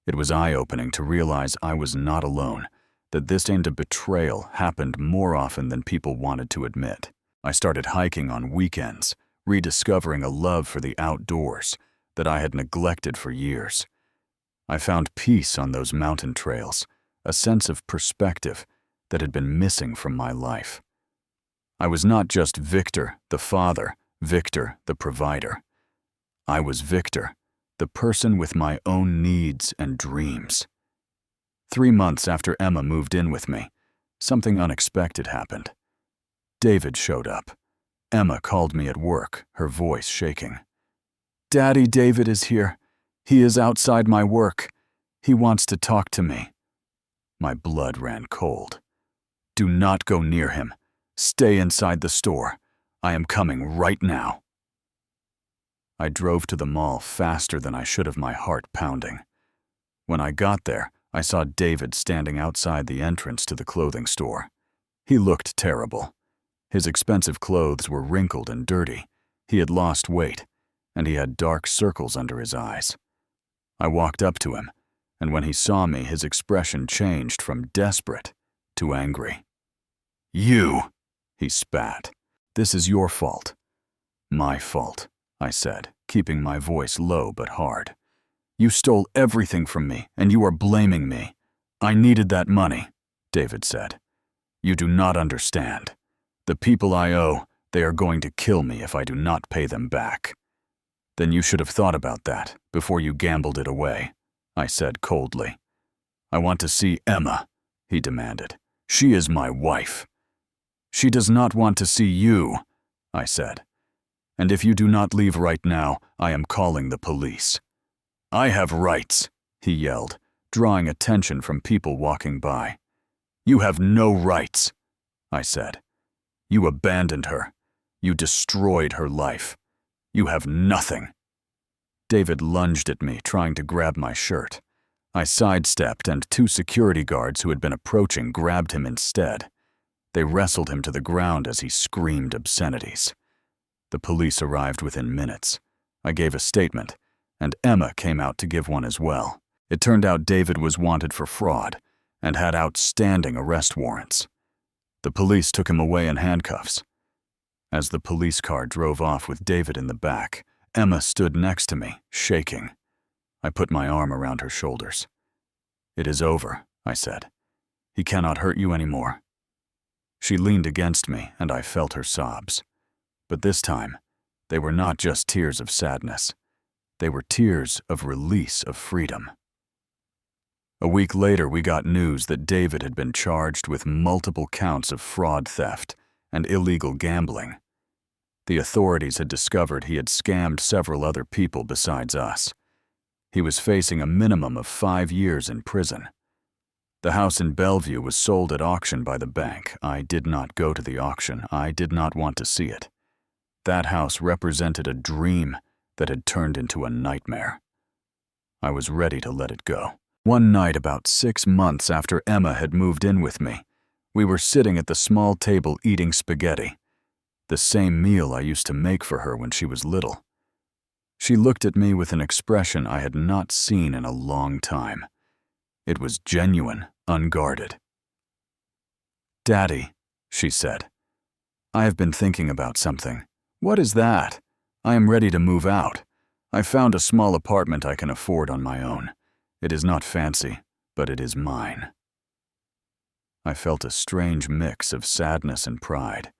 It was eye-opening to realize I was not alone, that this kind of betrayal happened more often than people wanted to admit. I started hiking on weekends, rediscovering a love for the outdoors that I had neglected for years. I found peace on those mountain trails, a sense of perspective that had been missing from my life. I was not just Victor, the father, Victor, the provider. I was Victor, the person with my own needs and dreams. 3 months after Emma moved in with me, something unexpected happened. David showed up. Emma called me at work, her voice shaking. "Daddy, David is here. He is outside my work. He wants to talk to me." My blood ran cold. "Do not go near him. Stay inside the store. I am coming right now." I drove to the mall faster than I should have, my heart pounding. When I got there, I saw David standing outside the entrance to the clothing store. He looked terrible. His expensive clothes were wrinkled and dirty. He had lost weight, and he had dark circles under his eyes. I walked up to him, and when he saw me, his expression changed from desperate to angry. "You," he spat. "This is your fault." "My fault," I said, keeping my voice low but hard. "You stole everything from me, and you are blaming me." "I needed that money," David said. "You do not understand. The people I owe, they are going to kill me if I do not pay them back." "Then you should have thought about that before you gambled it away," I said coldly. "I want to see Emma," he demanded. "She is my wife." "She does not want to see you," I said. "And if you do not leave right now, I am calling the police." "I have rights," he yelled, drawing attention from people walking by. "You have no rights," I said. "You abandoned her. You destroyed her life. You have nothing." David lunged at me, trying to grab my shirt. I sidestepped, and 2 security guards who had been approaching grabbed him instead. They wrestled him to the ground as he screamed obscenities. The police arrived within minutes. I gave a statement, and Emma came out to give one as well. It turned out David was wanted for fraud and had outstanding arrest warrants. The police took him away in handcuffs. As the police car drove off with David in the back, Emma stood next to me, shaking. I put my arm around her shoulders. "It is over," I said. "He cannot hurt you anymore." She leaned against me, and I felt her sobs. But this time, they were not just tears of sadness. They were tears of release of freedom. A week later, we got news that David had been charged with multiple counts of fraud theft and illegal gambling. The authorities had discovered he had scammed several other people besides us. He was facing a minimum of 5 years in prison. The house in Bellevue was sold at auction by the bank. I did not go to the auction. I did not want to see it. That house represented a dream that had turned into a nightmare. I was ready to let it go. One night, about 6 months after Emma had moved in with me, we were sitting at the small table eating spaghetti, the same meal I used to make for her when she was little. She looked at me with an expression I had not seen in a long time. It was genuine, unguarded. "Daddy," she said, "I have been thinking about something." "What is that?" "I am ready to move out. I found a small apartment I can afford on my own. It is not fancy, but it is mine." I felt a strange mix of sadness and pride.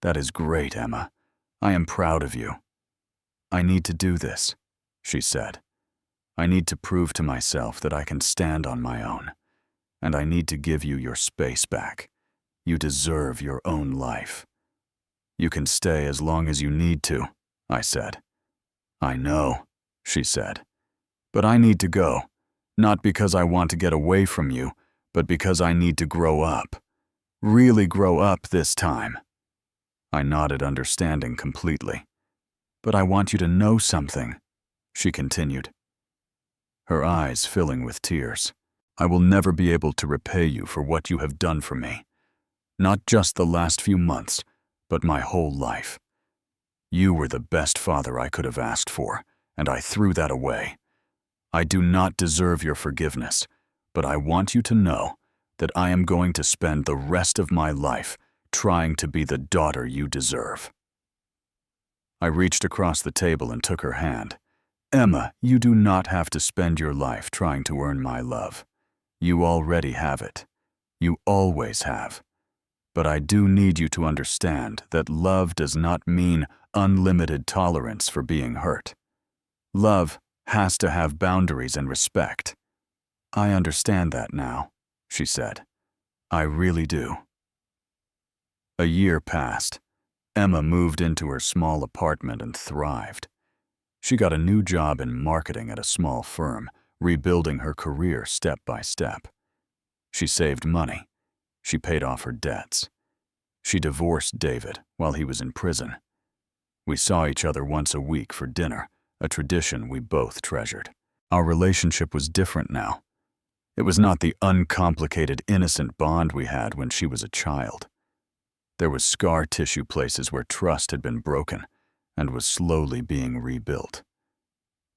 "That is great, Emma. I am proud of you." "I need to do this," she said. "I need to prove to myself that I can stand on my own. And I need to give you your space back. You deserve your own life." "You can stay as long as you need to," I said. "I know," she said. "But I need to go. Not because I want to get away from you, but because I need to grow up. Really grow up this time." I nodded, understanding completely. "But I want you to know something," she continued, her eyes filling with tears. "I will never be able to repay you for what you have done for me. Not just the last few months, but my whole life. You were the best father I could have asked for, and I threw that away. I do not deserve your forgiveness, but I want you to know that I am going to spend the rest of my life trying to be the daughter you deserve." I reached across the table and took her hand. "Emma, you do not have to spend your life trying to earn my love. You already have it. You always have. But I do need you to understand that love does not mean unlimited tolerance for being hurt. Love has to have boundaries and respect." "I understand that now," she said. "I really do." A year passed. Emma moved into her small apartment and thrived. She got a new job in marketing at a small firm, rebuilding her career step by step. She saved money. She paid off her debts. She divorced David while he was in prison. We saw each other once a week for dinner, a tradition we both treasured. Our relationship was different now. It was not the uncomplicated, innocent bond we had when she was a child. There was scar tissue places where trust had been broken and was slowly being rebuilt.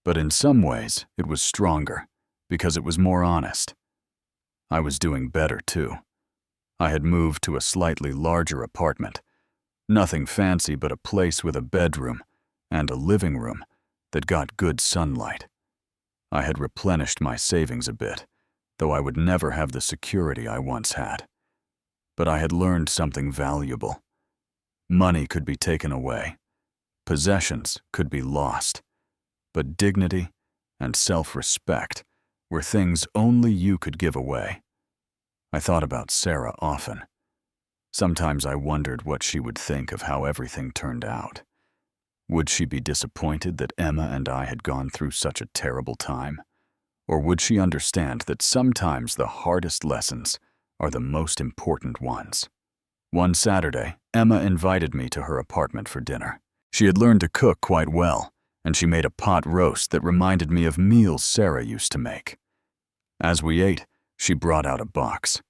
But in some ways, it was stronger because it was more honest. I was doing better, too. I had moved to a slightly larger apartment. Nothing fancy, but a place with a bedroom and a living room that got good sunlight. I had replenished my savings a bit, though I would never have the security I once had. But I had learned something valuable. Money could be taken away. Possessions could be lost. But dignity and self-respect were things only you could give away. I thought about Sarah often. Sometimes I wondered what she would think of how everything turned out. Would she be disappointed that Emma and I had gone through such a terrible time? Or would she understand that sometimes the hardest lessons are the most important ones? One Saturday, Emma invited me to her apartment for dinner. She had learned to cook quite well, and she made a pot roast that reminded me of meals Sarah used to make. As we ate, she brought out a box.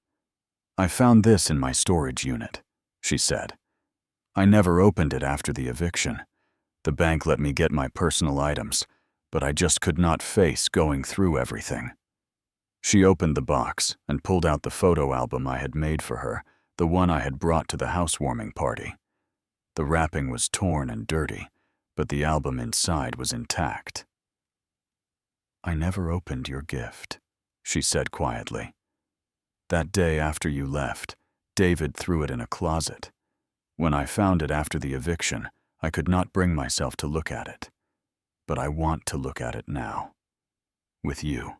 "I found this in my storage unit," she said. "I never opened it after the eviction. The bank let me get my personal items, but I just could not face going through everything." She opened the box and pulled out the photo album I had made for her, the one I had brought to the housewarming party. The wrapping was torn and dirty, but the album inside was intact. "I never opened your gift," she said quietly. "That day after you left, David threw it in a closet. When I found it after the eviction, I could not bring myself to look at it. But I want to look at it now. With you."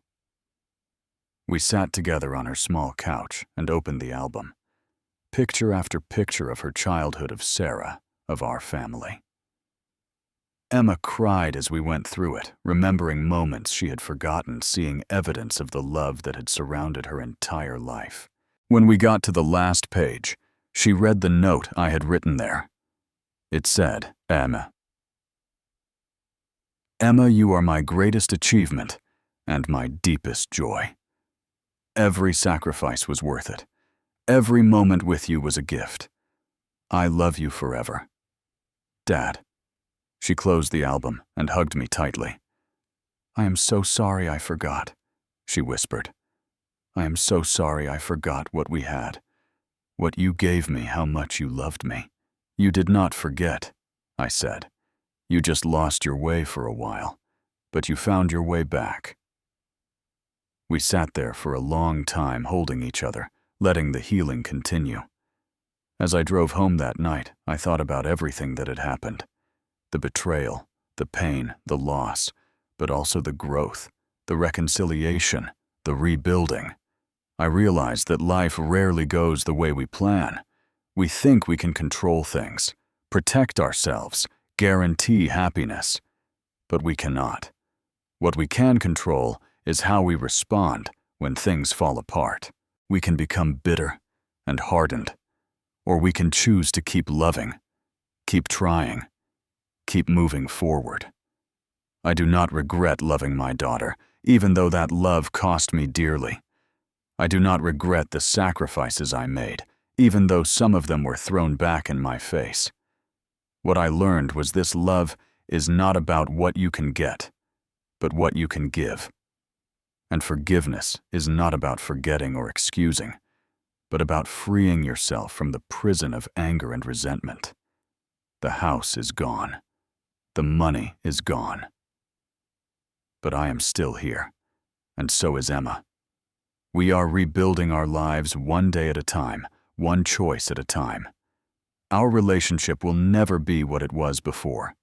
We sat together on her small couch and opened the album. Picture after picture of her childhood, of Sarah, of our family. Emma cried as we went through it, remembering moments she had forgotten, seeing evidence of the love that had surrounded her entire life. When we got to the last page, she read the note I had written there. It said, Emma, you are my greatest achievement and my deepest joy. Every sacrifice was worth it. Every moment with you was a gift. I love you forever. Dad." She closed the album and hugged me tightly. "I am so sorry I forgot," she whispered. "I am so sorry I forgot what we had. What you gave me, how much you loved me." "You did not forget," I said. "You just lost your way for a while, but you found your way back." We sat there for a long time holding each other, letting the healing continue. As I drove home that night, I thought about everything that had happened. The betrayal, the pain, the loss, but also the growth, the reconciliation, the rebuilding. I realized that life rarely goes the way we plan. We think we can control things, protect ourselves, guarantee happiness, but we cannot. What we can control is how we respond when things fall apart. We can become bitter and hardened, or we can choose to keep loving, keep trying, keep moving forward. I do not regret loving my daughter, even though that love cost me dearly. I do not regret the sacrifices I made, even though some of them were thrown back in my face. What I learned was this: love is not about what you can get, but what you can give. And forgiveness is not about forgetting or excusing, but about freeing yourself from the prison of anger and resentment. The house is gone. The money is gone. But I am still here, and so is Emma. We are rebuilding our lives one day at a time, one choice at a time. Our relationship will never be what it was before.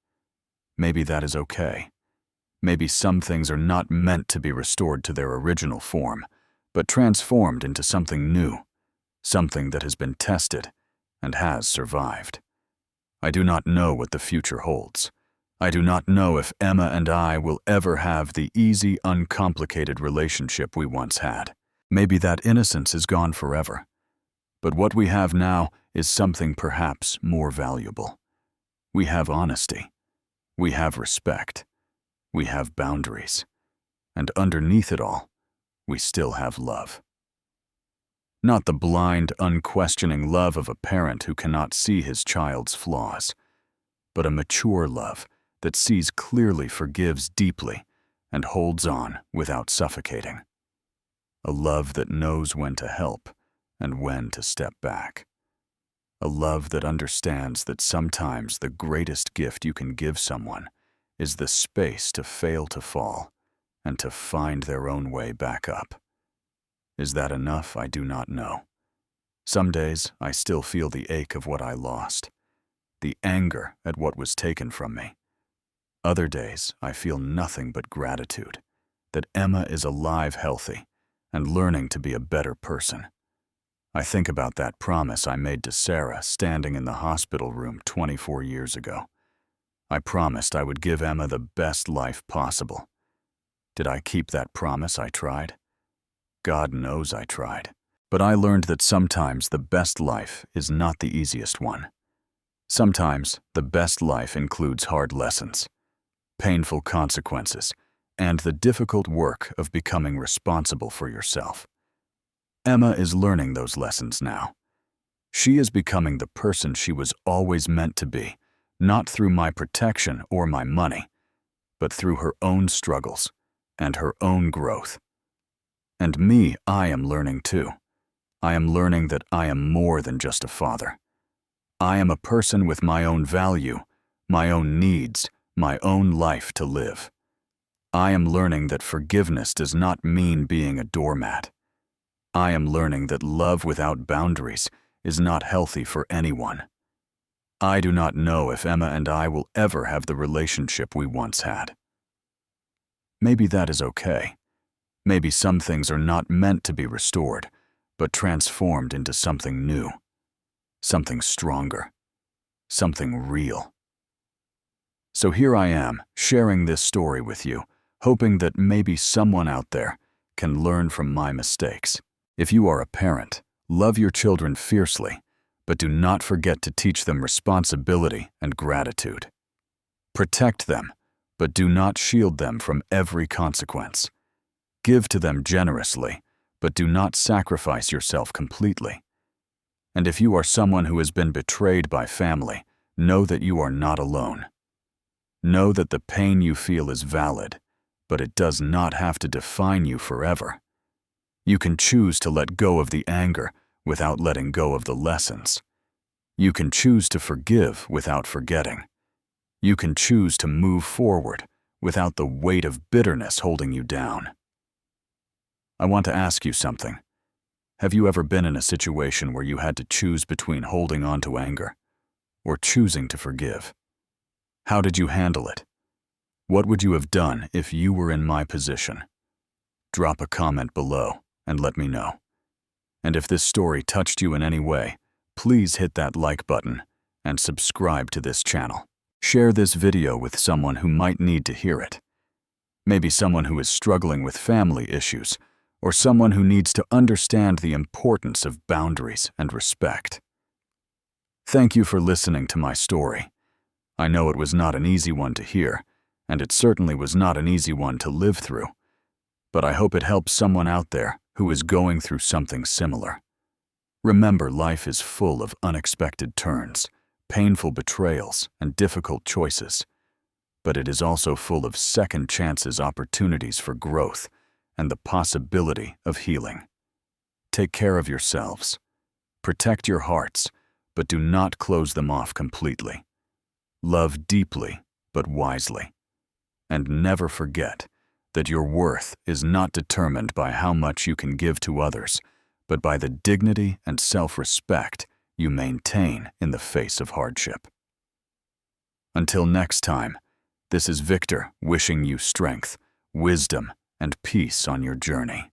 Maybe that is okay. Maybe some things are not meant to be restored to their original form, but transformed into something new, something that has been tested and has survived. I do not know what the future holds. I do not know if Emma and I will ever have the easy, uncomplicated relationship we once had. Maybe that innocence is gone forever. But what we have now is something perhaps more valuable. We have honesty. We have respect. We have boundaries. And underneath it all, we still have love. Not the blind, unquestioning love of a parent who cannot see his child's flaws, but a mature love that sees clearly, forgives deeply, and holds on without suffocating. A love that knows when to help and when to step back. A love that understands that sometimes the greatest gift you can give someone is the space to fail to fall and to find their own way back up. Is that enough? I do not know. Some days I still feel the ache of what I lost, the anger at what was taken from me. Other days I feel nothing but gratitude that Emma is alive, healthy, and learning to be a better person. I think about that promise I made to Sarah standing in the hospital room 24 years ago. I promised I would give Emma the best life possible. Did I keep that promise? I tried. God knows I tried. But I learned that sometimes the best life is not the easiest one. Sometimes the best life includes hard lessons, painful consequences, and the difficult work of becoming responsible for yourself. Emma is learning those lessons now. She is becoming the person she was always meant to be, not through my protection or my money, but through her own struggles and her own growth. And me, I am learning too. I am learning that I am more than just a father. I am a person with my own value, my own needs, my own life to live. I am learning that forgiveness does not mean being a doormat. I am learning that love without boundaries is not healthy for anyone. I do not know if Emma and I will ever have the relationship we once had. Maybe that is okay. Maybe some things are not meant to be restored, but transformed into something new, something stronger, something real. So here I am, sharing this story with you, hoping that maybe someone out there can learn from my mistakes. If you are a parent, love your children fiercely, but do not forget to teach them responsibility and gratitude. Protect them, but do not shield them from every consequence. Give to them generously, but do not sacrifice yourself completely. And if you are someone who has been betrayed by family, know that you are not alone. Know that the pain you feel is valid, but it does not have to define you forever. You can choose to let go of the anger without letting go of the lessons. You can choose to forgive without forgetting. You can choose to move forward without the weight of bitterness holding you down. I want to ask you something. Have you ever been in a situation where you had to choose between holding on to anger or choosing to forgive? How did you handle it? What would you have done if you were in my position? Drop a comment below and let me know. And if this story touched you in any way, please hit that like button and subscribe to this channel. Share this video with someone who might need to hear it. Maybe someone who is struggling with family issues, or someone who needs to understand the importance of boundaries and respect. Thank you for listening to my story. I know it was not an easy one to hear, and it certainly was not an easy one to live through. But I hope it helps someone out there who is going through something similar. Remember, life is full of unexpected turns, painful betrayals, and difficult choices. But it is also full of second chances, opportunities for growth, and the possibility of healing. Take care of yourselves. Protect your hearts, but do not close them off completely. Love deeply, but wisely. And never forget that your worth is not determined by how much you can give to others, but by the dignity and self-respect you maintain in the face of hardship. Until next time, this is Victor wishing you strength, wisdom, and peace on your journey.